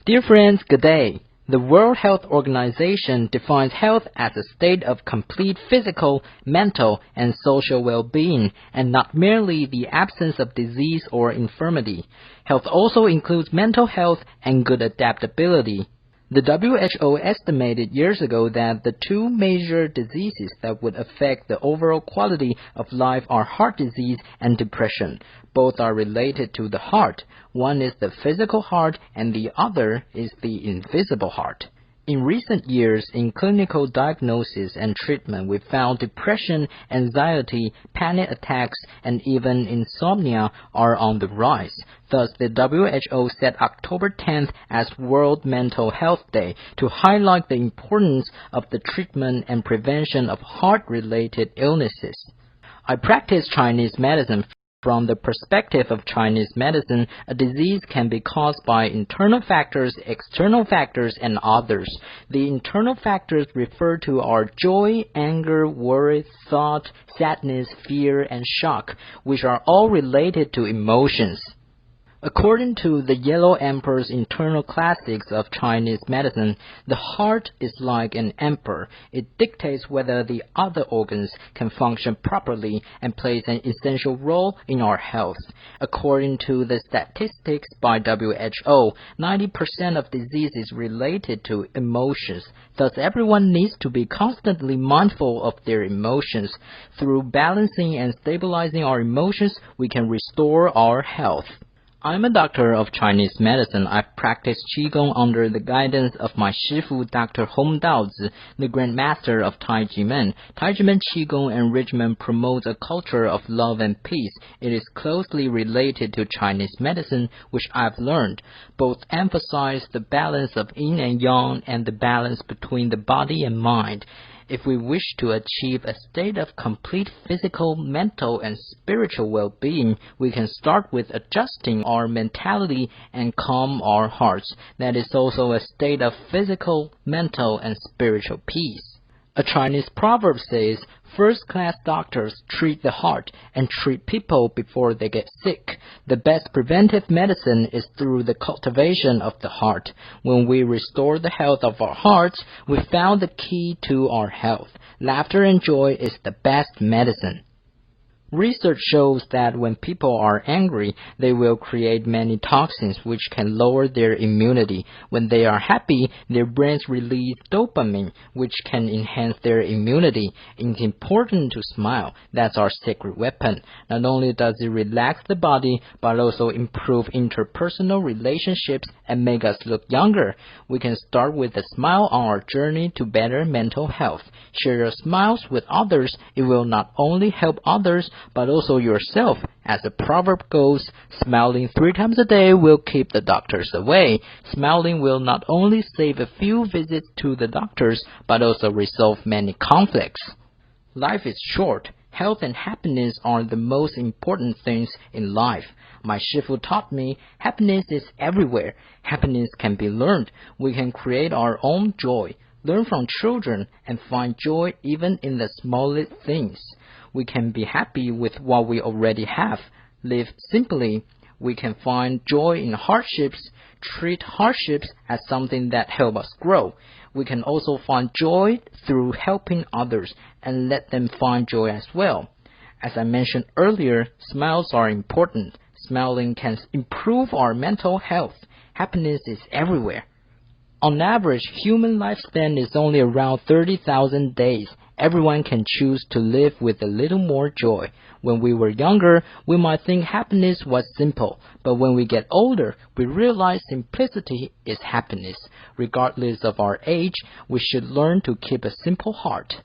Dear friends, good day. The World Health Organization defines health as a state of complete physical, mental, and social well-being, and not merely the absence of disease or infirmity. Health also includes mental health and good adaptability. The WHO estimated years ago that the two major diseases that would affect the overall quality of life are heart disease and depression. Both are related to the heart. One is the physical heart and the other is the invisible heart. In recent years, in clinical diagnosis and treatment, we found depression, anxiety, panic attacks, and even insomnia are on the rise. Thus, the WHO set October 10th as World Mental Health Day to highlight the importance of the treatment and prevention of heart-related illnesses. I practice Chinese medicine. From the perspective of Chinese medicine, a disease can be caused by internal factors, external factors, and others. The internal factors refer to our joy, anger, worry, thought, sadness, fear, and shock, which are all related to emotions. According to the Yellow Emperor's internal classics of Chinese medicine, the heart is like an emperor. It dictates whether the other organs can function properly and plays an essential role in our health. According to the statistics by WHO, 90% of disease is related to emotions. Thus, everyone needs to be constantly mindful of their emotions. Through balancing and stabilizing our emotions, we can restore our health. I'm a doctor of Chinese medicine. I practice Qigong under the guidance of my Shifu, Dr. Hong Daozi, the Grand Master of TJM. TJM Qigong and regimen promotes a culture of love and peace. It is closely related to Chinese medicine, which I've learned. Both emphasize the balance of yin and yang and the balance between the body and mind. If we wish to achieve a state of complete physical, mental, and spiritual well-being, we can start with adjusting our mentality and calm our hearts. That is also a state of physical, mental, and spiritual peace. A Chinese proverb says, first-class doctors treat the heart and treat people before they get sick. The best preventive medicine is through the cultivation of the heart. When we restore the health of our hearts, we found the key to our health. Laughter and joy is the best medicine. Research shows that when people are angry, they will create many toxins which can lower their immunity. When they are happy, their brains release dopamine, which can enhance their immunity. It's important to smile. That's our secret weapon. Not only does it relax the body, but also improve interpersonal relationships and make us look younger. We can start with a smile on our journey to better mental health. Share your smiles with others. It will not only help others, but also yourself. As the proverb goes, smiling 3 times a day will keep the doctors away. Smiling will not only save a few visits to the doctors, but also resolve many conflicts. Life is short. Health and happiness are the most important things in life. My Shifu taught me happiness is everywhere. Happiness can be learned. We can create our own joy. Learn from children and find joy even in the smallest things. We can be happy with what we already have. Live simply. We can find joy in hardships. Treat hardships as something that helps us grow. We can also find joy through helping others and let them find joy as well. As I mentioned earlier, smiles are important. Smiling can improve our mental health. Happiness is everywhere. On average, human lifespan is only around 30,000 days. Everyone can choose to live with a little more joy. When we were younger, we might think happiness was simple, but when we get older, we realize simplicity is happiness. Regardless of our age, we should learn to keep a simple heart.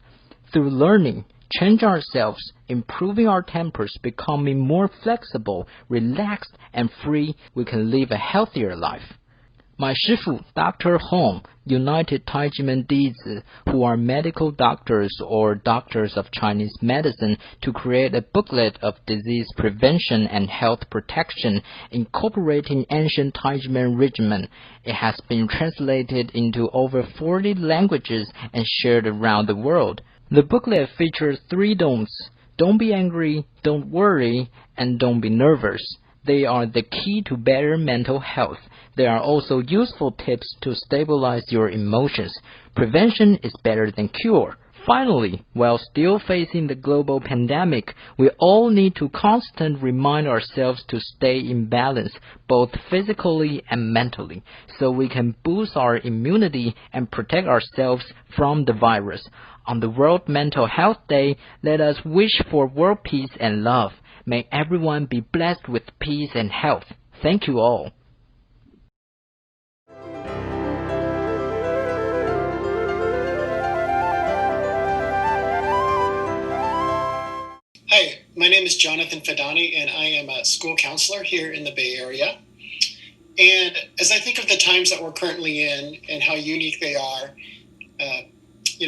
Through learning, change ourselves, improving our tempers, becoming more flexible, relaxed, and free, we can live a healthier life. My Shifu, Dr. Hong, united Taijimen Dizi, who are medical doctors or doctors of Chinese medicine, to create a booklet of disease prevention and health protection, incorporating ancient Taijimen regimen. It has been translated into over 40 languages and shared around the world. The booklet features 3 don'ts. Don't be angry, don't worry, and don't be nervous. They are the key to better mental health. There are also useful tips to stabilize your emotions. Prevention is better than cure. Finally, while still facing the global pandemic, we all need to constantly remind ourselves to stay in balance, both physically and mentally, so we can boost our immunity and protect ourselves from the virus. On the World Mental Health Day, let us wish for world peace and love. May everyone be blessed with peace and health. Thank you all. Hi, my name is Jonathan Fedani, and I am a school counselor here in the Bay Area. And as I think of the times that we're currently in and how unique they are,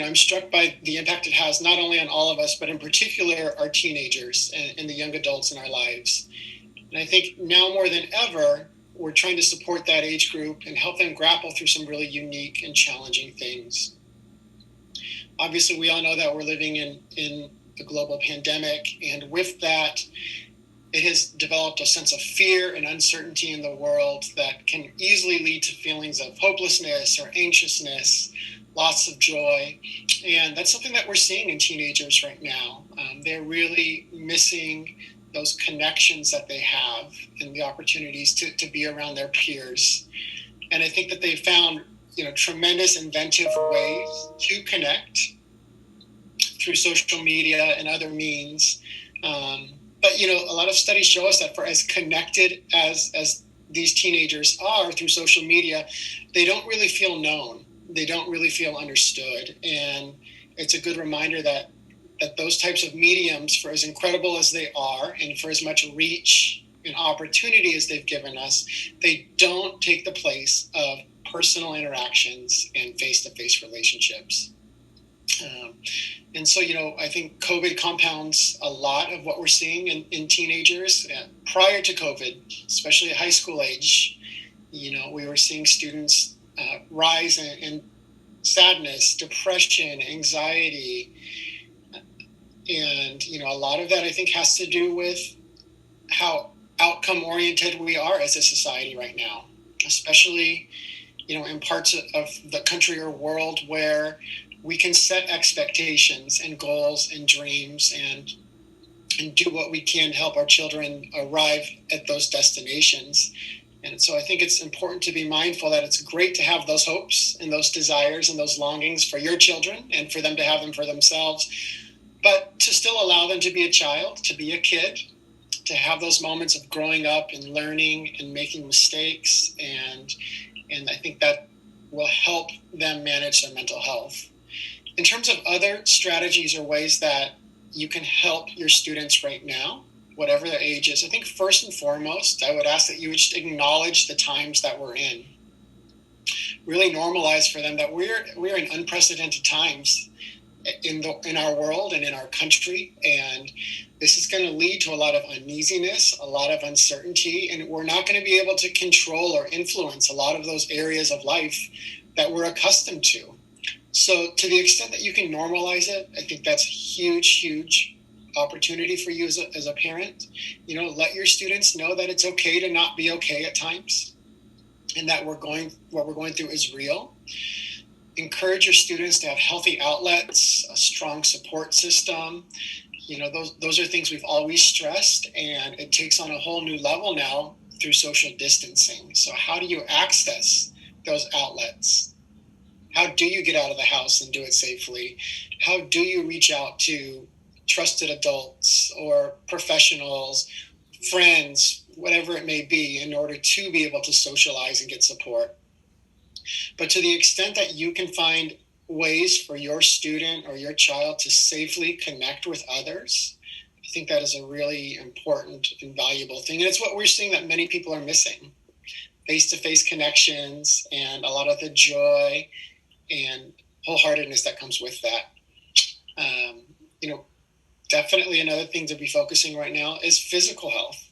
I'm struck by the impact it has not only on all of us, but in particular our teenagers and the young adults in our lives. And I think now more than ever, we're trying to support that age group and help them grapple through some really unique and challenging things. Obviously, we all know that we're living in the global pandemic, and with that, it has developed a sense of fear and uncertainty in the world that can easily lead to feelings of hopelessness or anxiousness, loss of joy. And that's something that we're seeing in teenagers right now. They're really missing those connections that they have and the opportunities to be around their peers. And I think that they found, tremendous inventive ways to connect through social media and other means. But, a lot of studies show us that for as connected as these teenagers are through social media, they don't really feel known. They don't really feel understood. And it's a good reminder that those types of mediums, for as incredible as they are and for as much reach and opportunity as they've given us, they don't take the place of personal interactions and face-to-face relationships. And so, I think COVID compounds a lot of what we're seeing in teenagers. Prior to COVID, especially at high school age, we were seeing students rise in sadness, depression, anxiety. And, a lot of that, I think, has to do with how outcome-oriented we are as a society right now, especially, in parts of the country or world where we can set expectations and goals and dreams and and do what we can to help our children arrive at those destinations. And so I think it's important to be mindful that it's great to have those hopes and those desires and those longings for your children and for them to have them for themselves, but to still allow them to be a child, to be a kid, to have those moments of growing up and learning and making mistakes. And I think that will help them manage their mental health. In terms of other strategies or ways that you can help your students right now, whatever their age is, I think first and foremost, I would ask that you would just acknowledge the times that we're in. Really normalize for them that we're in unprecedented times in our world and in our country, and this is going to lead to a lot of uneasiness, a lot of uncertainty, and we're not going to be able to control or influence a lot of those areas of life that we're accustomed to. So to the extent that you can normalize it, I think that's a huge opportunity for you as a parent. Let your students know that it's okay to not be okay at times, and that what we're going through is real. Encourage your students to have healthy outlets, a strong support system. Those are things we've always stressed, and it takes on a whole new level now through social distancing. So how do you access those outlets? How do you get out of the house and do it safely? How do you reach out to trusted adults or professionals, friends, whatever it may be, in order to be able to socialize and get support? But to the extent that you can find ways for your student or your child to safely connect with others, I think that is a really important and valuable thing. And it's what we're seeing that many people are missing. Face-to-face connections and a lot of the joy and wholeheartedness that comes with that. Definitely another thing to be focusing right now is physical health.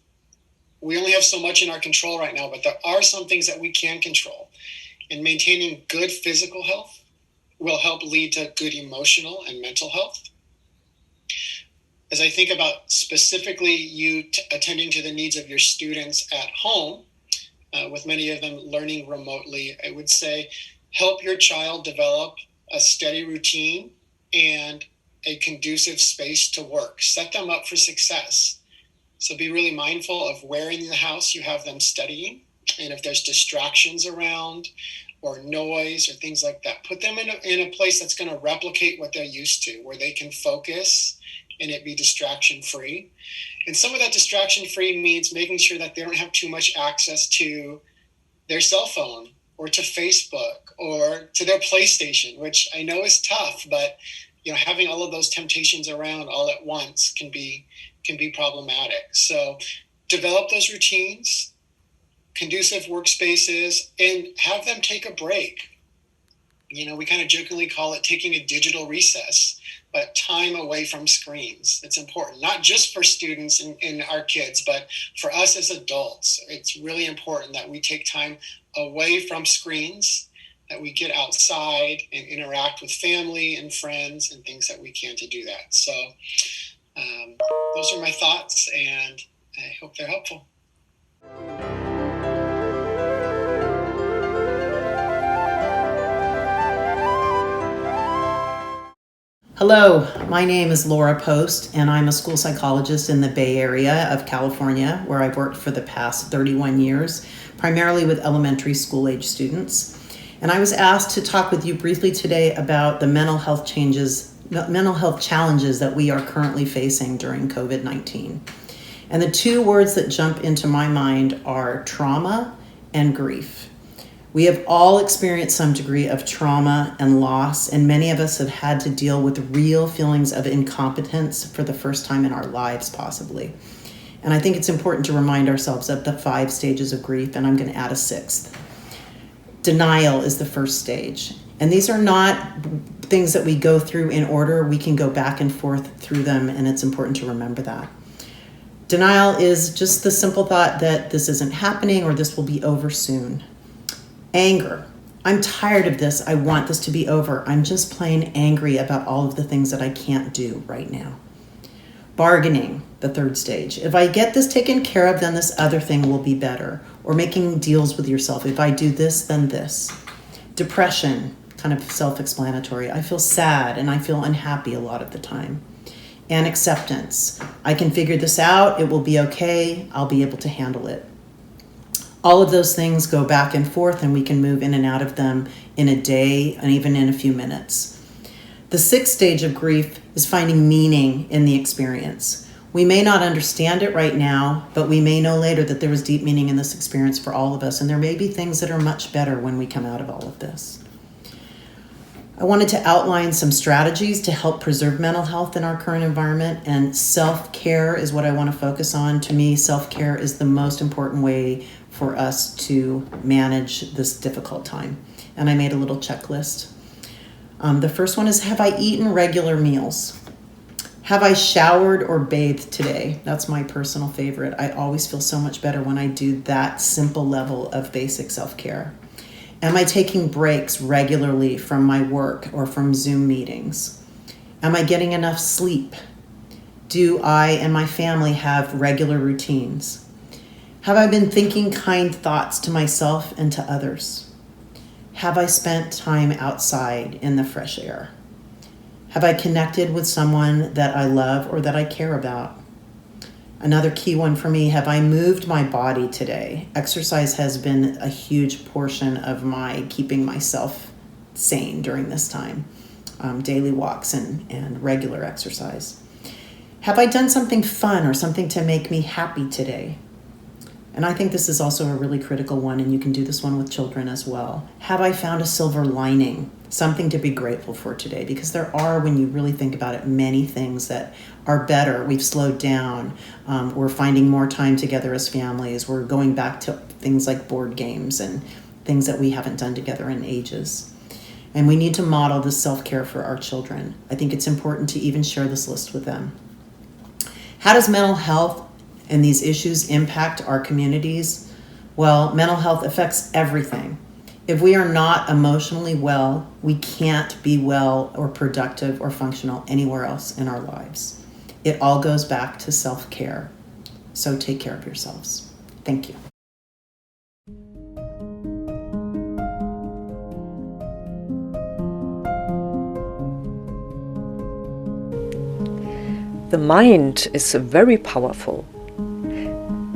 We only have so much in our control right now, but there are some things that we can control. And maintaining good physical health will help lead to good emotional and mental health. As I think about specifically you attending to the needs of your students at home, with many of them learning remotely, I would say help your child develop a steady routine and a conducive space to work. Set them up for success. So be really mindful of where in the house you have them studying, and if there's distractions around or noise or things like that, put them in a place that's going to replicate what they're used to, where they can focus and it be distraction free. And some of that distraction free means making sure that they don't have too much access to their cell phone or to Facebook or to their PlayStation, which I know is tough, but having all of those temptations around all at once can be problematic. So develop those routines, conducive workspaces, and have them take a break. We kind of jokingly call it taking a digital recess, but time away from screens. It's important, not just for students and our kids, but for us as adults. It's really important that we take time away from screens, that we get outside and interact with family and friends and things that we can to do that. So those are my thoughts, and I hope they're helpful. Hello, my name is Laura Post, and I'm a school psychologist in the Bay Area of California, where I've worked for the past 31 years, primarily with elementary school age students. And I was asked to talk with you briefly today about the mental health challenges that we are currently facing during COVID-19. And the two words that jump into my mind are trauma and grief. We have all experienced some degree of trauma and loss, and many of us have had to deal with real feelings of incompetence for the first time in our lives, possibly. And I think it's important to remind ourselves of the 5 stages of grief, and I'm going to add a 6th. Denial is the first stage. And these are not things that we go through in order. We can go back and forth through them, and it's important to remember that. Denial is just the simple thought that this isn't happening or this will be over soon. Anger. I'm tired of this. I want this to be over. I'm just plain angry about all of the things that I can't do right now. Bargaining, the 3rd stage. If I get this taken care of, then this other thing will be better. Or making deals with yourself. If I do this, then this. Depression, kind of self-explanatory. I feel sad and I feel unhappy a lot of the time. and acceptance. I can figure this out. It will be okay. I'll be able to handle it. All of those things go back and forth, and we can move in and out of them in a day and even in a few minutes. The sixth stage of grief is finding meaning in the experience. We may not understand it right now, but we may know later that there was deep meaning in this experience for all of us, and there may be things that are much better when we come out of all of this. I wanted to outline some strategies to help preserve mental health in our current environment, and self-care is what I want to focus on. To me, self-care is the most important way for us to manage this difficult time. And I made a little checklist. The first one is, have I eaten regular meals? Have I showered or bathed today? That's my personal favorite. I always feel so much better when I do that simple level of basic self-care. Am I taking breaks regularly from my work or from Zoom meetings? Am I getting enough sleep? Do I and my family have regular routines? Have I been thinking kind thoughts to myself and to others? Have I spent time outside in the fresh air? Have I connected with someone that I love or that I care about? Another key one for me, have I moved my body today? Exercise has been a huge portion of my keeping myself sane during this time. Daily walks and regular exercise. Have I done something fun or something to make me happy today? And I think this is also a really critical one, and you can do this one with children as well. Have I found a silver lining, something to be grateful for today? Because there are, when you really think about it, many things that are better. We've slowed down. We're finding more time together as families. We're going back to things like board games and things that we haven't done together in ages. And we need to model this self-care for our children. I think it's important to even share this list with them. How does mental health and these issues impact our communities? Well, mental health affects everything. If we are not emotionally well, we can't be well or productive or functional anywhere else in our lives. It all goes back to self-care. So take care of yourselves. Thank you. The mind is very powerful.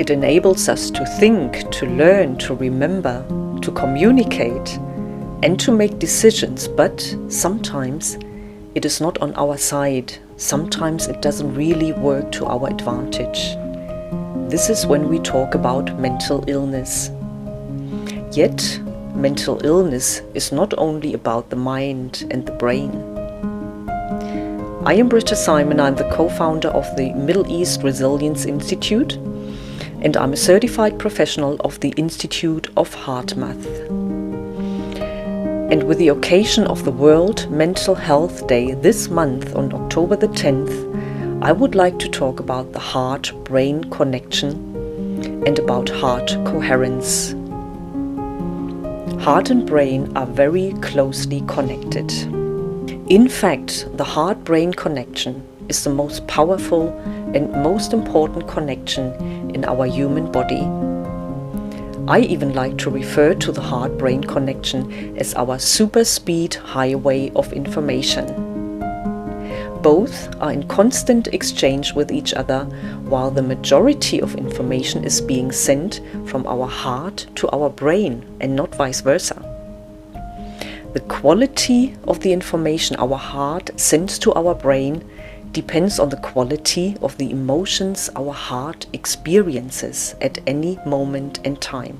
It enables us to think, to learn, to remember, to communicate, and to make decisions, but sometimes it is not on our side. Sometimes it doesn't really work to our advantage. This is when we talk about mental illness. Yet, mental illness is not only about the mind and the brain. I am Britta Simon. I'm the co-founder of the Middle East Resilience Institute, and I'm a certified professional of the Institute of HeartMath. And with the occasion of the World Mental Health Day this month on October the 10th, I would like to talk about the heart-brain connection and about heart coherence. Heart and brain are very closely connected. In fact, the heart-brain connection is the most powerful and most important connection in our human body. I even like to refer to the heart-brain connection as our super-speed highway of information. Both are in constant exchange with each other, while the majority of information is being sent from our heart to our brain and not vice versa. The quality of the information our heart sends to our brain depends on the quality of the emotions our heart experiences at any moment in time.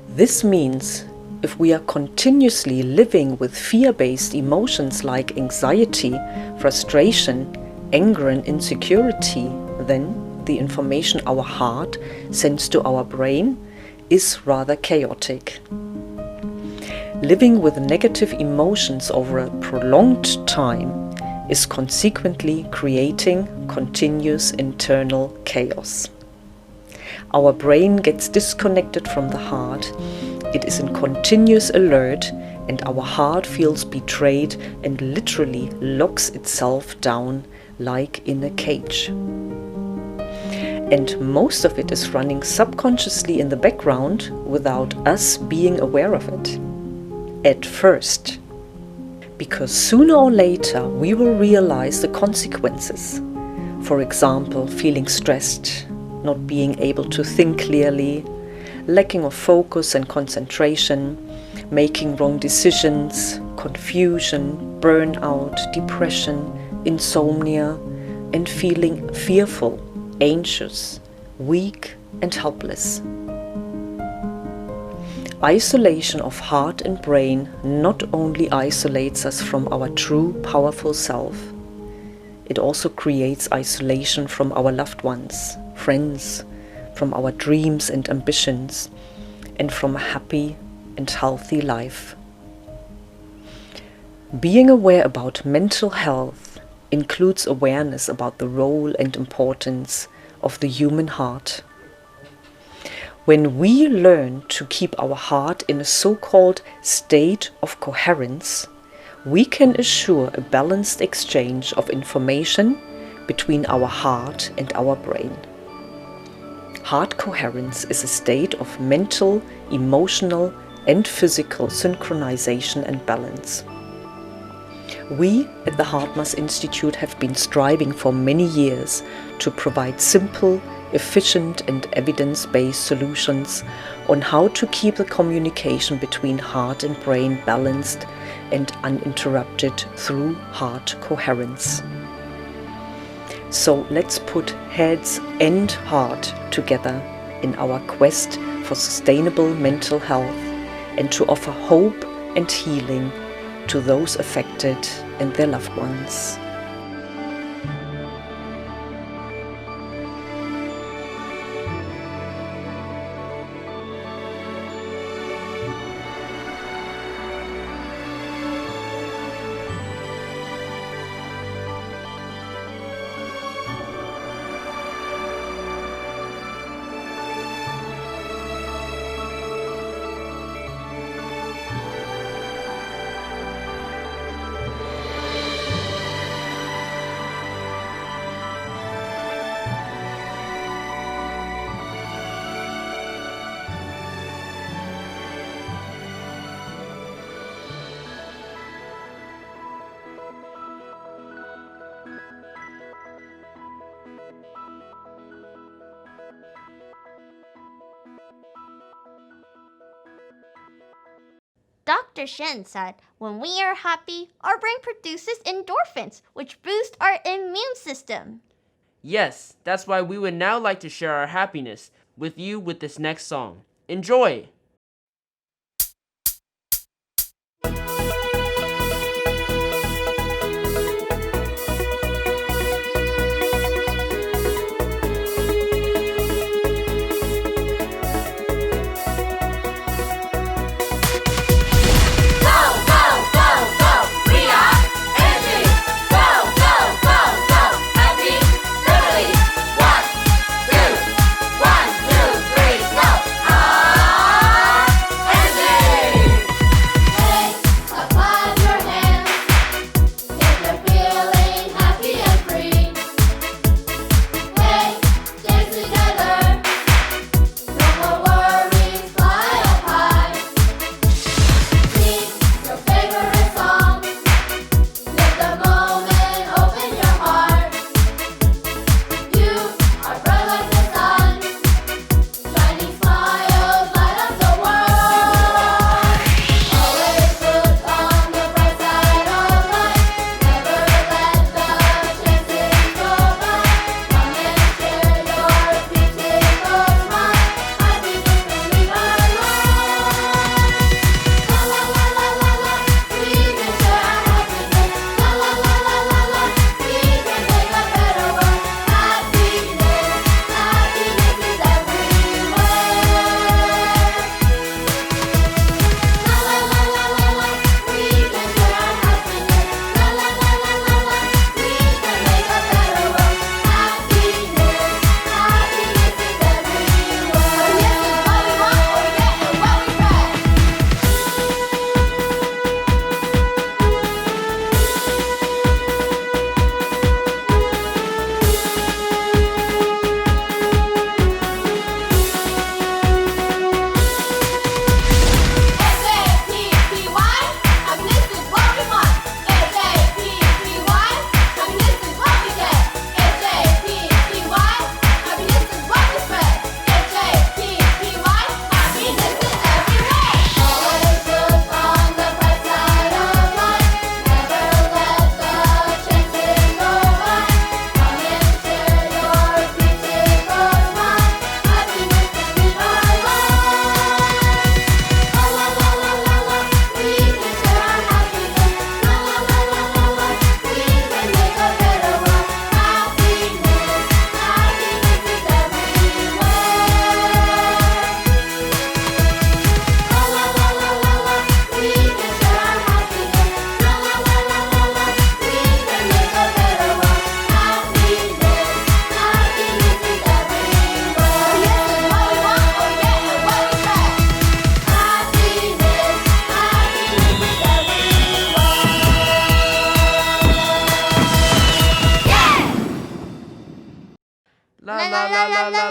This means if we are continuously living with fear-based emotions like anxiety, frustration, anger and insecurity, then the information our heart sends to our brain is rather chaotic. Living with negative emotions over a prolonged time is consequently creating continuous internal chaos. Our brain gets disconnected from the heart, it is in continuous alert, and our heart feels betrayed and literally locks itself down like in a cage. And most of it is running subconsciously in the background without us being aware of it. At first. because sooner or later we will realize the consequences. For example, feeling stressed, not being able to think clearly, lacking of focus and concentration, making wrong decisions, confusion, burnout, depression, insomnia, and feeling fearful, anxious, weak, and helpless. Isolation of heart and brain not only isolates us from our true powerful self, it also creates isolation from our loved ones, friends, from our dreams and ambitions, and from a happy and healthy life. Being aware about mental health includes awareness about the role and importance of the human heart. When we learn to keep our heart in a so-called state of coherence, we can assure a balanced exchange of information between our heart and our brain. Heart coherence is a state of mental, emotional, and physical synchronization and balance. We at the HeartMath Institute have been striving for many years to provide simple, efficient, and evidence-based solutions on how to keep the communication between heart and brain balanced and uninterrupted through heart coherence. So let's put heads and heart together in our quest for sustainable mental health and to offer hope and healing to those affected and their loved ones. Dr. Shen said, when we are happy, our brain produces endorphins, which boost our immune system. Yes, that's why we would now like to share our happiness with you with this next song. Enjoy! Go!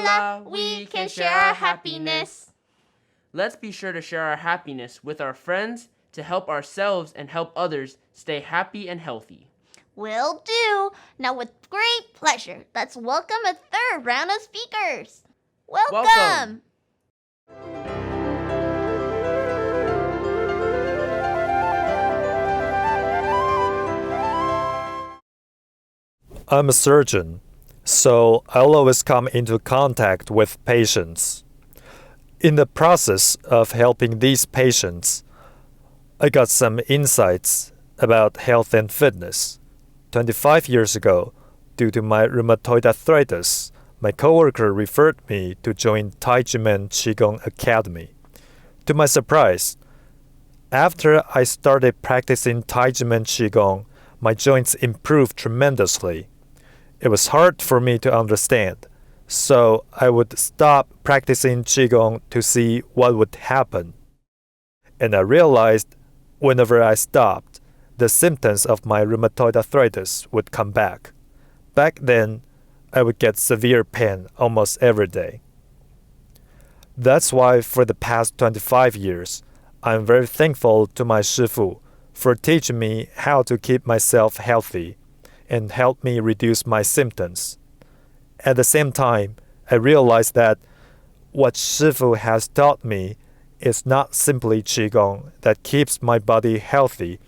Together, we can share our happiness. Let's be sure to share our happiness with our friends to help ourselves and help others stay happy and healthy. Will do. Now, with great pleasure, let's welcome a third round of speakers. Welcome. I'm a surgeon, so I'll always come into contact with patients. In the process of helping these patients, I got some insights about health and fitness. 25 years ago, due to my rheumatoid arthritis, my coworker referred me to join TJM Qigong Academy. To my surprise, after I started practicing TJM Qigong, my joints improved tremendously. It was hard for me to understand, so I would stop practicing Qigong to see what would happen. And I realized whenever I stopped, the symptoms of my rheumatoid arthritis would come back. Back then, I would get severe pain almost every day. That's why for the past 25 years, I'm very thankful to my Shifu for teaching me how to keep myself healthy and help me reduce my symptoms. At the same time, I realized that what Shifu has taught me is not simply Qigong that keeps my body healthy,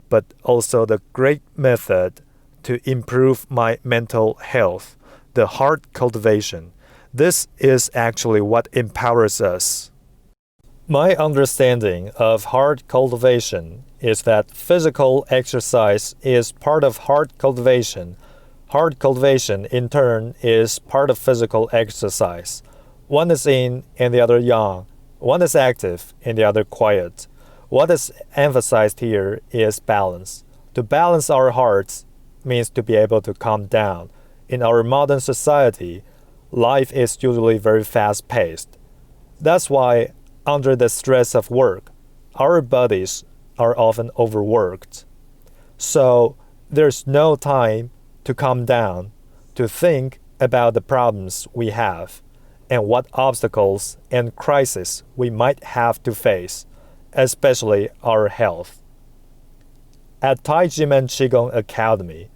but also the great method to improve my mental health, the heart cultivation. This is actually what empowers us. My understanding of heart cultivation is that physical exercise is part of heart cultivation. Heart cultivation, in turn, is part of physical exercise. One is yin and the other yang. One is active and the other quiet. What is emphasized here is balance. To balance our hearts means to be able to calm down. In our modern society, life is usually very fast-paced. That's why, under the stress of work, our bodies are often overworked. So, there's no time to calm down, to think about the problems we have, and what obstacles and crises we might have to face, especially our health. At TJM Qigong Academy,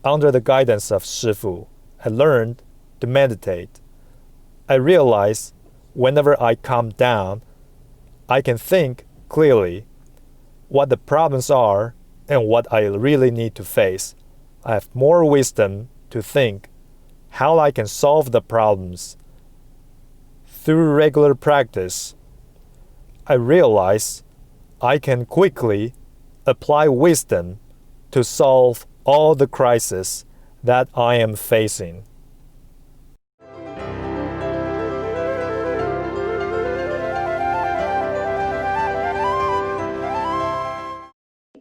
under the guidance of Shifu, I learned to meditate. I realized whenever I calm down, I can think clearly what the problems are and what I really need to face. I have more wisdom to think how I can solve the problems. Through regular practice, I realize I can quickly apply wisdom to solve all the crises that I am facing.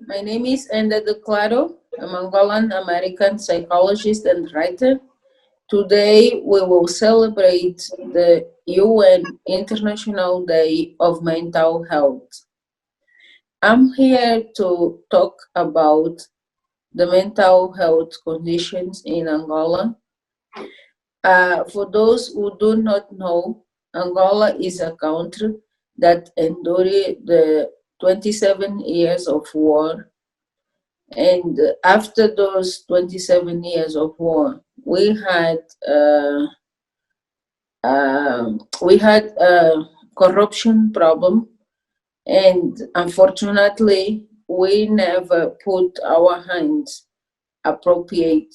My name is Enda de Claro. I'm Angolan American psychologist and writer. Today we will celebrate the UN International Day of Mental Health. I'm here to talk about the mental health conditions in Angola. For those who do not know, Angola is a country that endured the 27 years of war. And after those 27 years of war, we had a corruption problem, and unfortunately, we never put our hands appropriate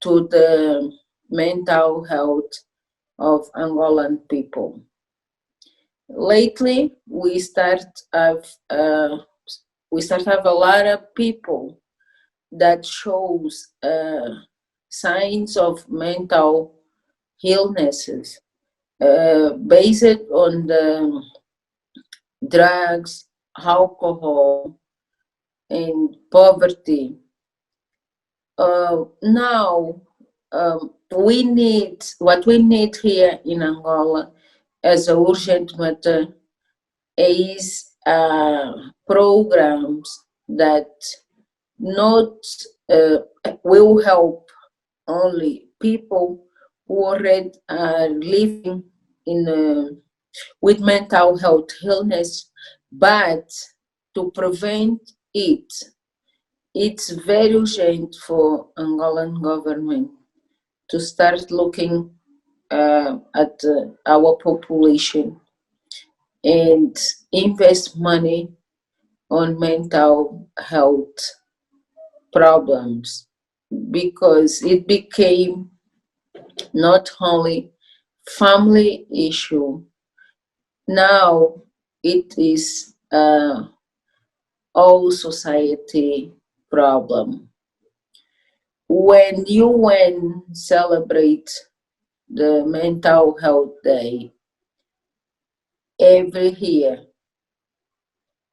to the mental health of Angolan people. Lately, we start have a lot of people that shows signs of mental illnesses based on the drugs, alcohol, and poverty. Now, what we need here in Angola as an urgent matter is programs that not will help only people who already are living with mental health illness, but to prevent it, it's very urgent for Angolan government to start looking at our population and invest money on mental health problems, because it became not only family issue, now it is all society problem. When UN celebrate the Mental Health Day every year,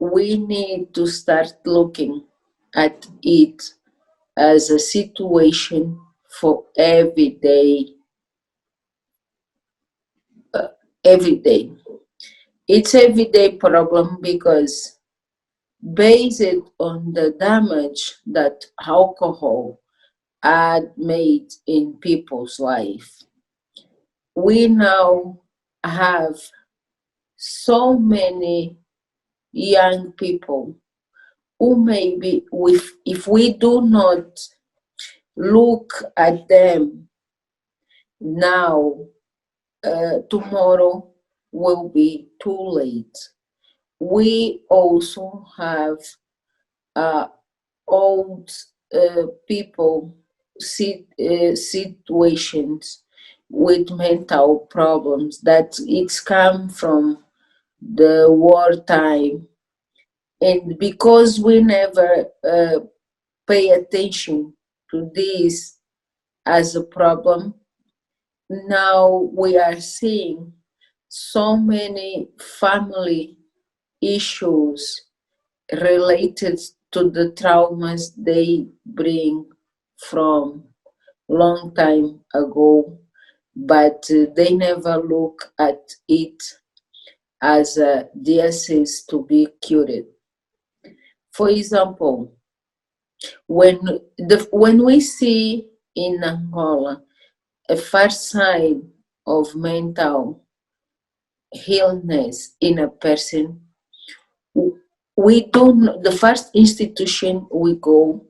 we need to start looking at it as a situation for every day. It's everyday problem because based on the damage that alcohol had made in people's life, we now have so many young people who maybe, if we do not look at them now, tomorrow will be too late. We also have old people situations with mental problems that it's come from the wartime, and because we never pay attention to this as a problem, now we are seeing so many family issues related to the traumas they bring from long time ago, but they never look at it as a disease to be cured. For example, when we see in Angola a first sign of mental illness in a person, the first institution we go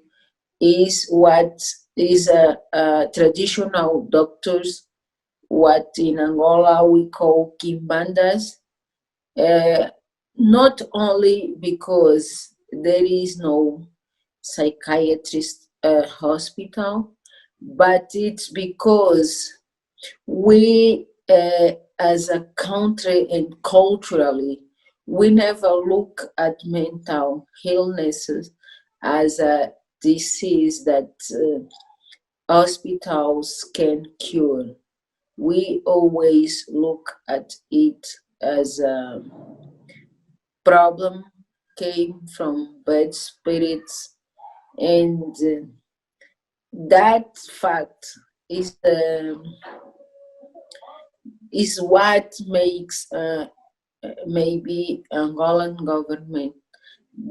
is what is a traditional doctors, what in Angola we call quimbandas, not only because there is no psychiatrist hospital, but it's because we as a country and culturally, we never look at mental illnesses as a disease that hospitals can cure. We always look at it as a problem came from bad spirits, and that fact is what makes maybe Angolan government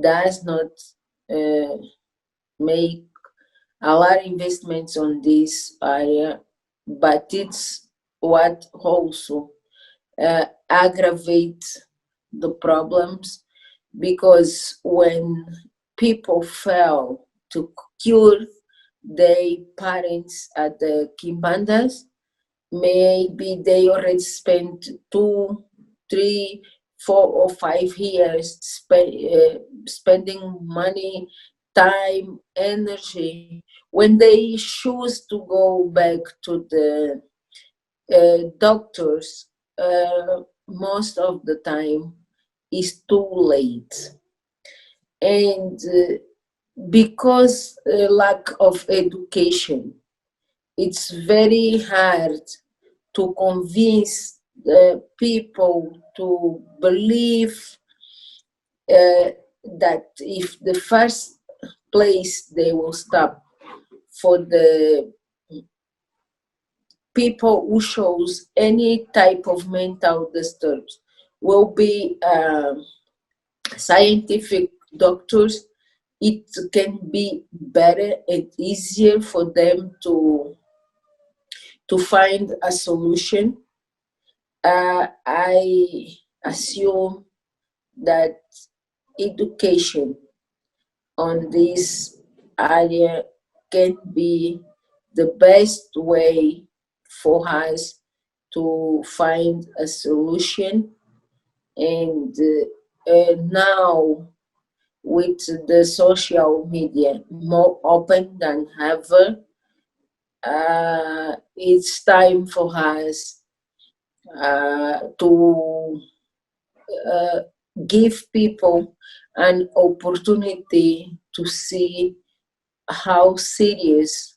does not make a lot of investments on this area, but it's what also aggravates the problems, because when people fail to cure their parents at the quimbandas, maybe they already spent 2, 3, 4, or 5 years spending money, time, energy. When they choose to go back to the doctors, most of the time is too late. And because lack of education, it's very hard to convince people to believe that if the first place they will stop for the people who shows any type of mental disturbance will be scientific doctors, it can be better and easier for them to to find a solution. I assume that education on this area can be the best way for us to find a solution. And now, with the social media more open than ever, it's time for us to give people an opportunity to see how serious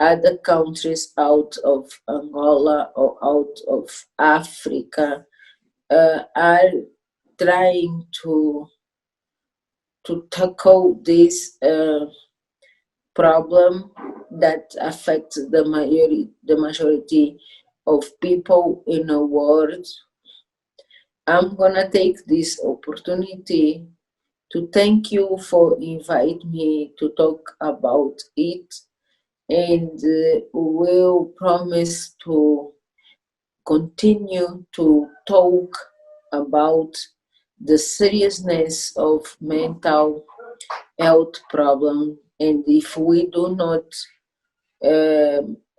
other countries out of Angola or out of Africa are trying to tackle this problem that affects the majority of people in the world. I'm gonna take this opportunity to thank you for inviting me to talk about it, and we'll promise to continue to talk about the seriousness of mental health problem. And if we do not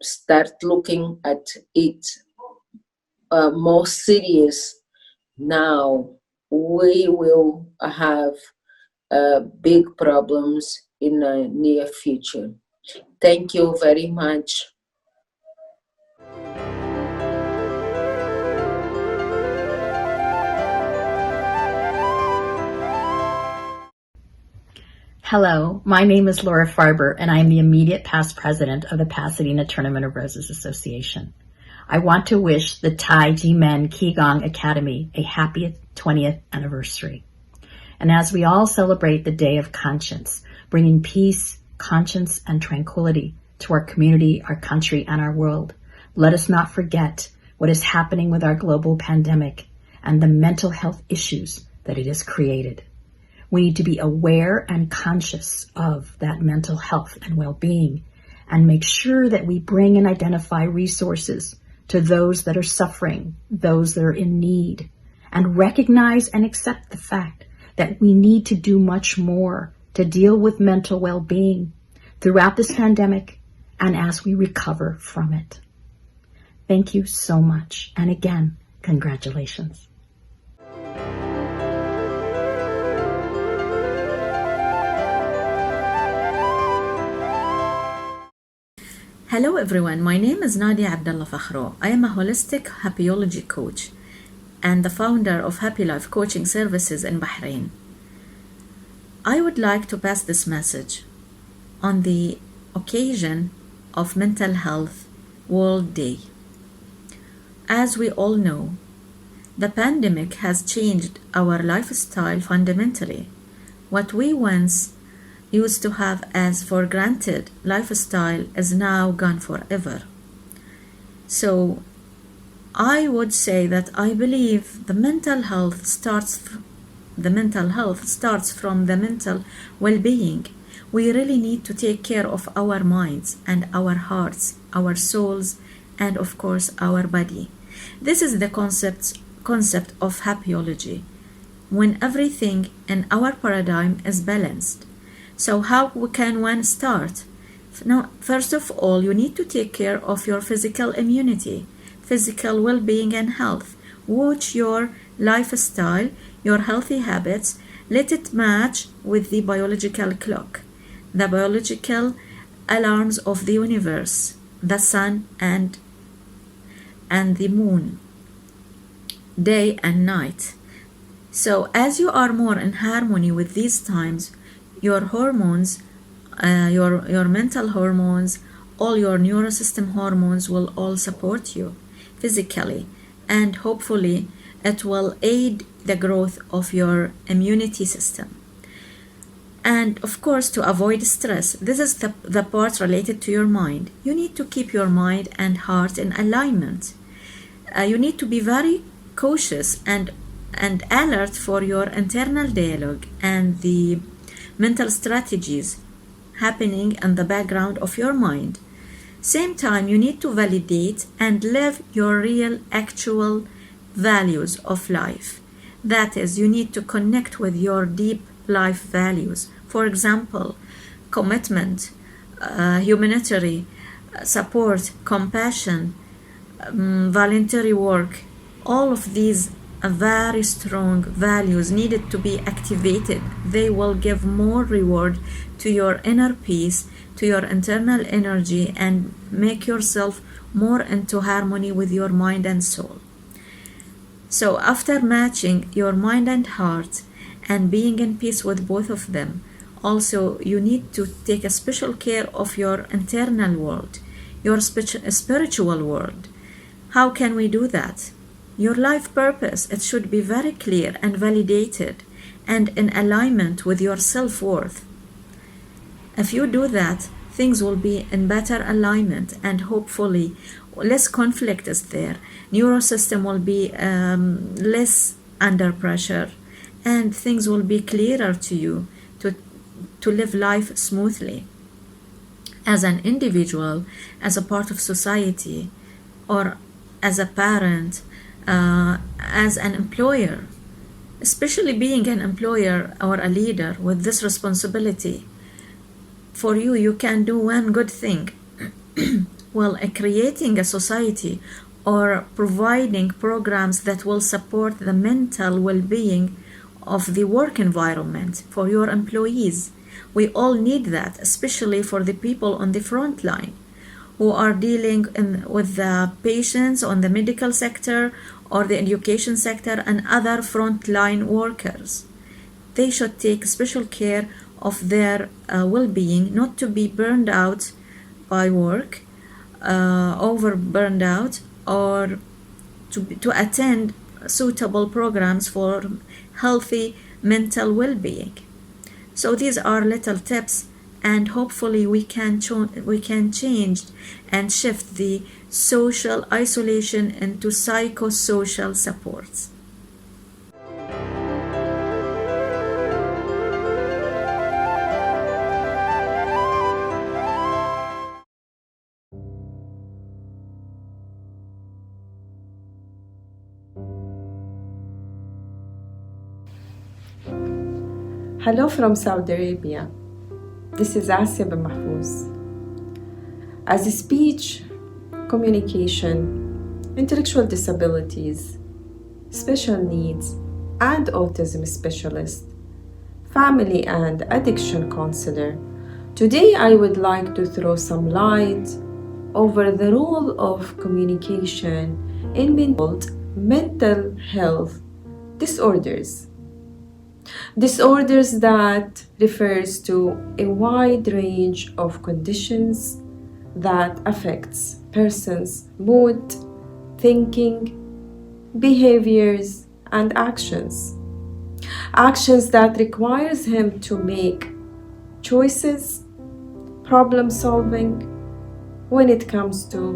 start looking at it more serious now, we will have big problems in the near future. Thank you very much. Hello, my name is Laura Farber, and I am the immediate past president of the Pasadena Tournament of Roses Association. I want to wish the Tai Chi Men Qigong Academy a happy 20th anniversary. And as we all celebrate the Day of Conscience, bringing peace, conscience, and tranquility to our community, our country, and our world, let us not forget what is happening with our global pandemic and the mental health issues that it has created. We need to be aware and conscious of that mental health and well-being and make sure that we bring and identify resources to those that are suffering, those that are in need, and recognize and accept the fact that we need to do much more to deal with mental well-being throughout this pandemic and as we recover from it. Thank you so much. And again, congratulations. Hello everyone, my name is Nadia Abdullah Fakhro. I am a holistic happyology coach and the founder of Happy Life Coaching Services in Bahrain. I would like to pass this message on the occasion of Mental Health World Day. As we all know, the pandemic has changed our lifestyle fundamentally. What we once used to have as for granted lifestyle is now gone forever. So I would say that I believe the mental health starts from the mental well-being. We really need to take care of our minds and our hearts, our souls, and of course our body. This is the concept of happyology, when everything in our paradigm is balanced. So how can one start? Now, first of all, you need to take care of your physical immunity, physical well-being and health. Watch your lifestyle, your healthy habits. Let it match with the biological clock, the biological alarms of the universe, the sun and the moon, day and night. So as you are more in harmony with these times, your hormones, your mental hormones, all your neurosystem hormones will all support you physically, and hopefully it will aid the growth of your immunity system. And of course, to avoid stress, this is the part related to your mind. You need to keep your mind and heart in alignment. You need to be very cautious and alert for your internal dialogue and the mental strategies happening in the background of your mind. Same time, you need to validate and live your real, actual values of life. That is, you need to connect with your deep life values. For example, commitment, humanitarian, support, compassion, voluntary work. All of these very strong values needed to be activated. They will give more reward to your inner peace, to your internal energy, and make yourself more into harmony with your mind and soul. So after matching your mind and heart and being in peace with both of them, also you need to take a special care of your internal world, your spiritual world. How can we do that? Your life purpose, it should be very clear and validated and in alignment with your self-worth. If you do that, things will be in better alignment and hopefully less conflict is there. Neurosystem will be less under pressure and things will be clearer to you to live life smoothly. As an individual, as a part of society, or as a parent, as an employer, especially being an employer or a leader with this responsibility, for you can do one good thing. Well, creating a society or providing programs that will support the mental well-being of the work environment for your employees. We all need that, especially for the people on the front line who are dealing with the patients on the medical sector or the education sector and other frontline workers. They should take special care of their well-being, not to be burned out by work, over burned out, or to attend suitable programs for healthy mental well-being. So these are little tips, and hopefully we can change and shift the social isolation into psychosocial supports. Hello from Saudi Arabia. This is Asya bin Mahfouz. As a speech, communication, intellectual disabilities, special needs, and autism specialist, family and addiction counselor, today I would like to throw some light over the role of communication in mental health disorders. Disorders that refers to a wide range of conditions that affects person's mood, thinking, behaviors, and actions. Actions that requires him to make choices, problem solving when it comes to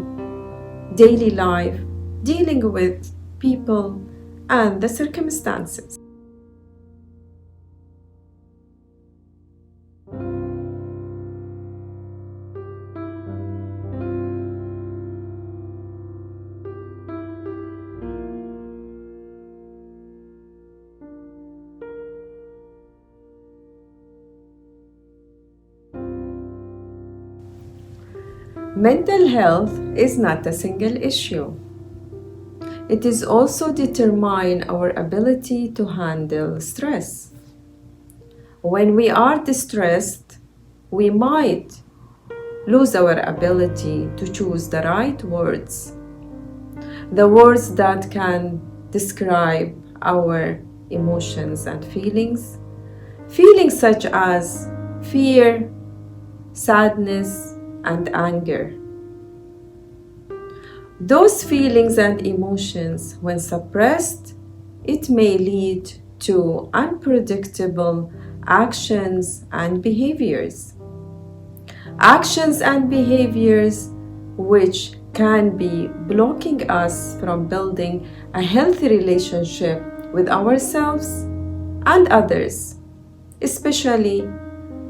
daily life, dealing with people and the circumstances. Mental health is not a single issue. It is also determine our ability to handle stress. When we are distressed, we might lose our ability to choose the right words, the words that can describe our emotions and feelings, feelings such as fear, sadness, and anger. Those feelings and emotions, when suppressed, it may lead to unpredictable actions and behaviors. Actions and behaviors which can be blocking us from building a healthy relationship with ourselves and others, especially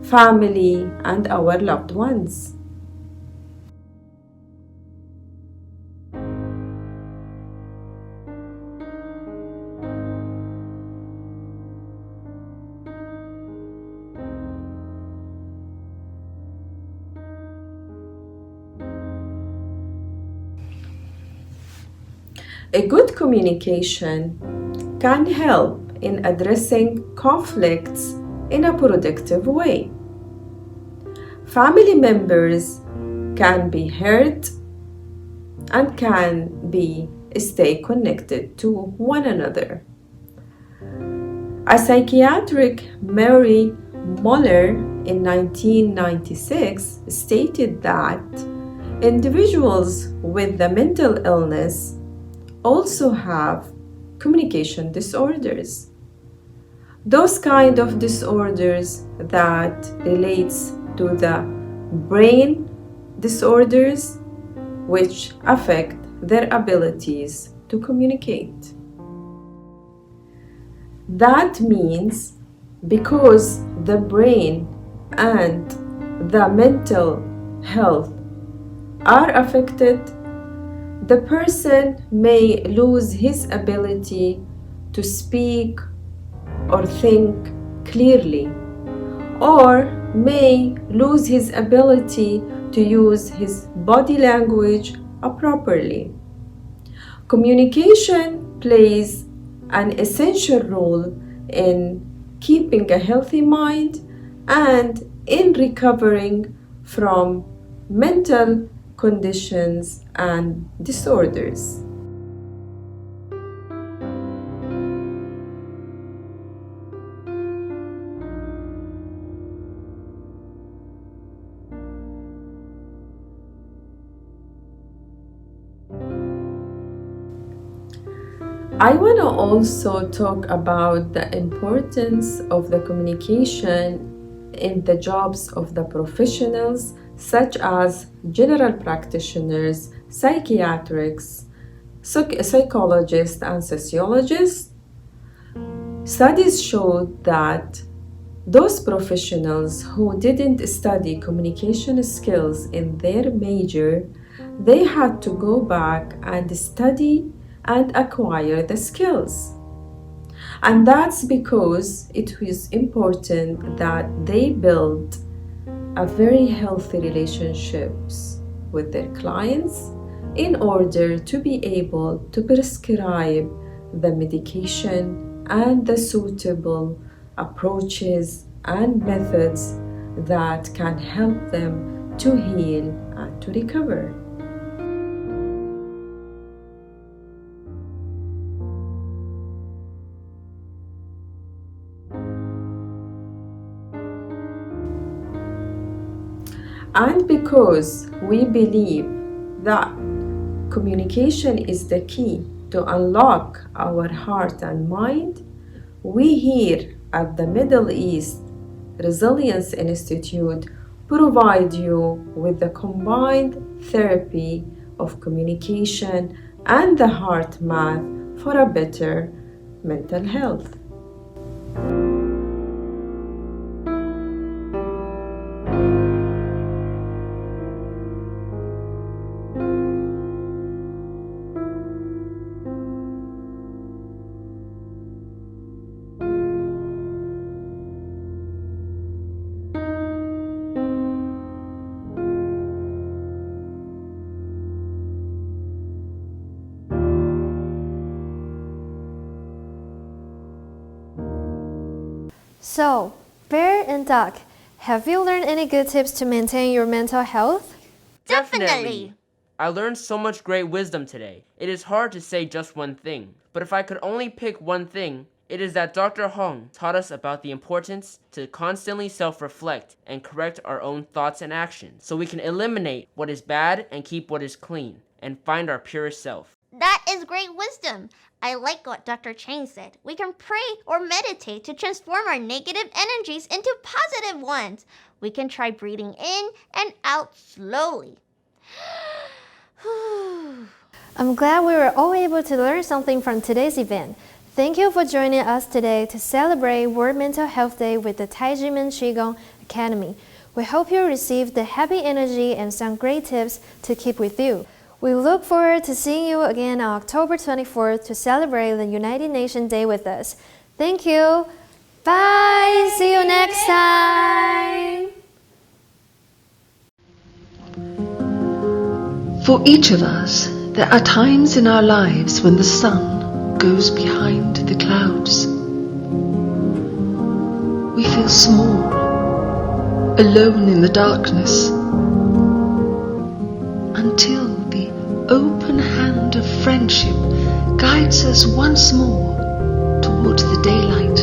family and our loved ones. A good communication can help in addressing conflicts in a productive way. Family members can be heard and can stay connected to one another. A psychiatric, Mary Muller, in 1996 stated that individuals with the mental illness also have communication disorders. Those kind of disorders that relates to the brain disorders which affect their abilities to communicate. That means because the brain and the mental health are affected, the person may lose his ability to speak or think clearly, or may lose his ability to use his body language properly. Communication plays an essential role in keeping a healthy mind and in recovering from mental conditions and disorders. I want to also talk about the importance of the communication in the jobs of the professionals such as general practitioners, psychiatrists, psychologists, and sociologists. Studies showed that those professionals who didn't study communication skills in their major, they had to go back and study and acquire the skills. And that's because it was important that they build a very healthy relationships with their clients in order to be able to prescribe the medication and the suitable approaches and methods that can help them to heal and to recover. And because we believe that communication is the key to unlock our heart and mind, we here at the Middle East Resilience Institute provide you with the combined therapy of communication and the heart math for a better mental health. So, Bear and Duck, have you learned any good tips to maintain your mental health? Definitely. I learned so much great wisdom today. It is hard to say just one thing, but if I could only pick one thing, it is that Dr. Hong taught us about the importance to constantly self-reflect and correct our own thoughts and actions so we can eliminate what is bad and keep what is clean and find our purest self. That is great wisdom. I like what Dr. Chang said. We can pray or meditate to transform our negative energies into positive ones. We can try breathing in and out slowly. I'm glad we were all able to learn something from today's event. Thank you for joining us today to celebrate World Mental Health Day with the Taijimen Qigong Academy. We hope you received the happy energy and some great tips to keep with you. We look forward to seeing you again on October 24th to celebrate the United Nations Day with us. Thank you. Bye. See you next time. For each of us, There are times in our lives when the sun goes behind the clouds. We feel small, alone in the darkness, until the open hand of friendship guides us once more towards the daylight.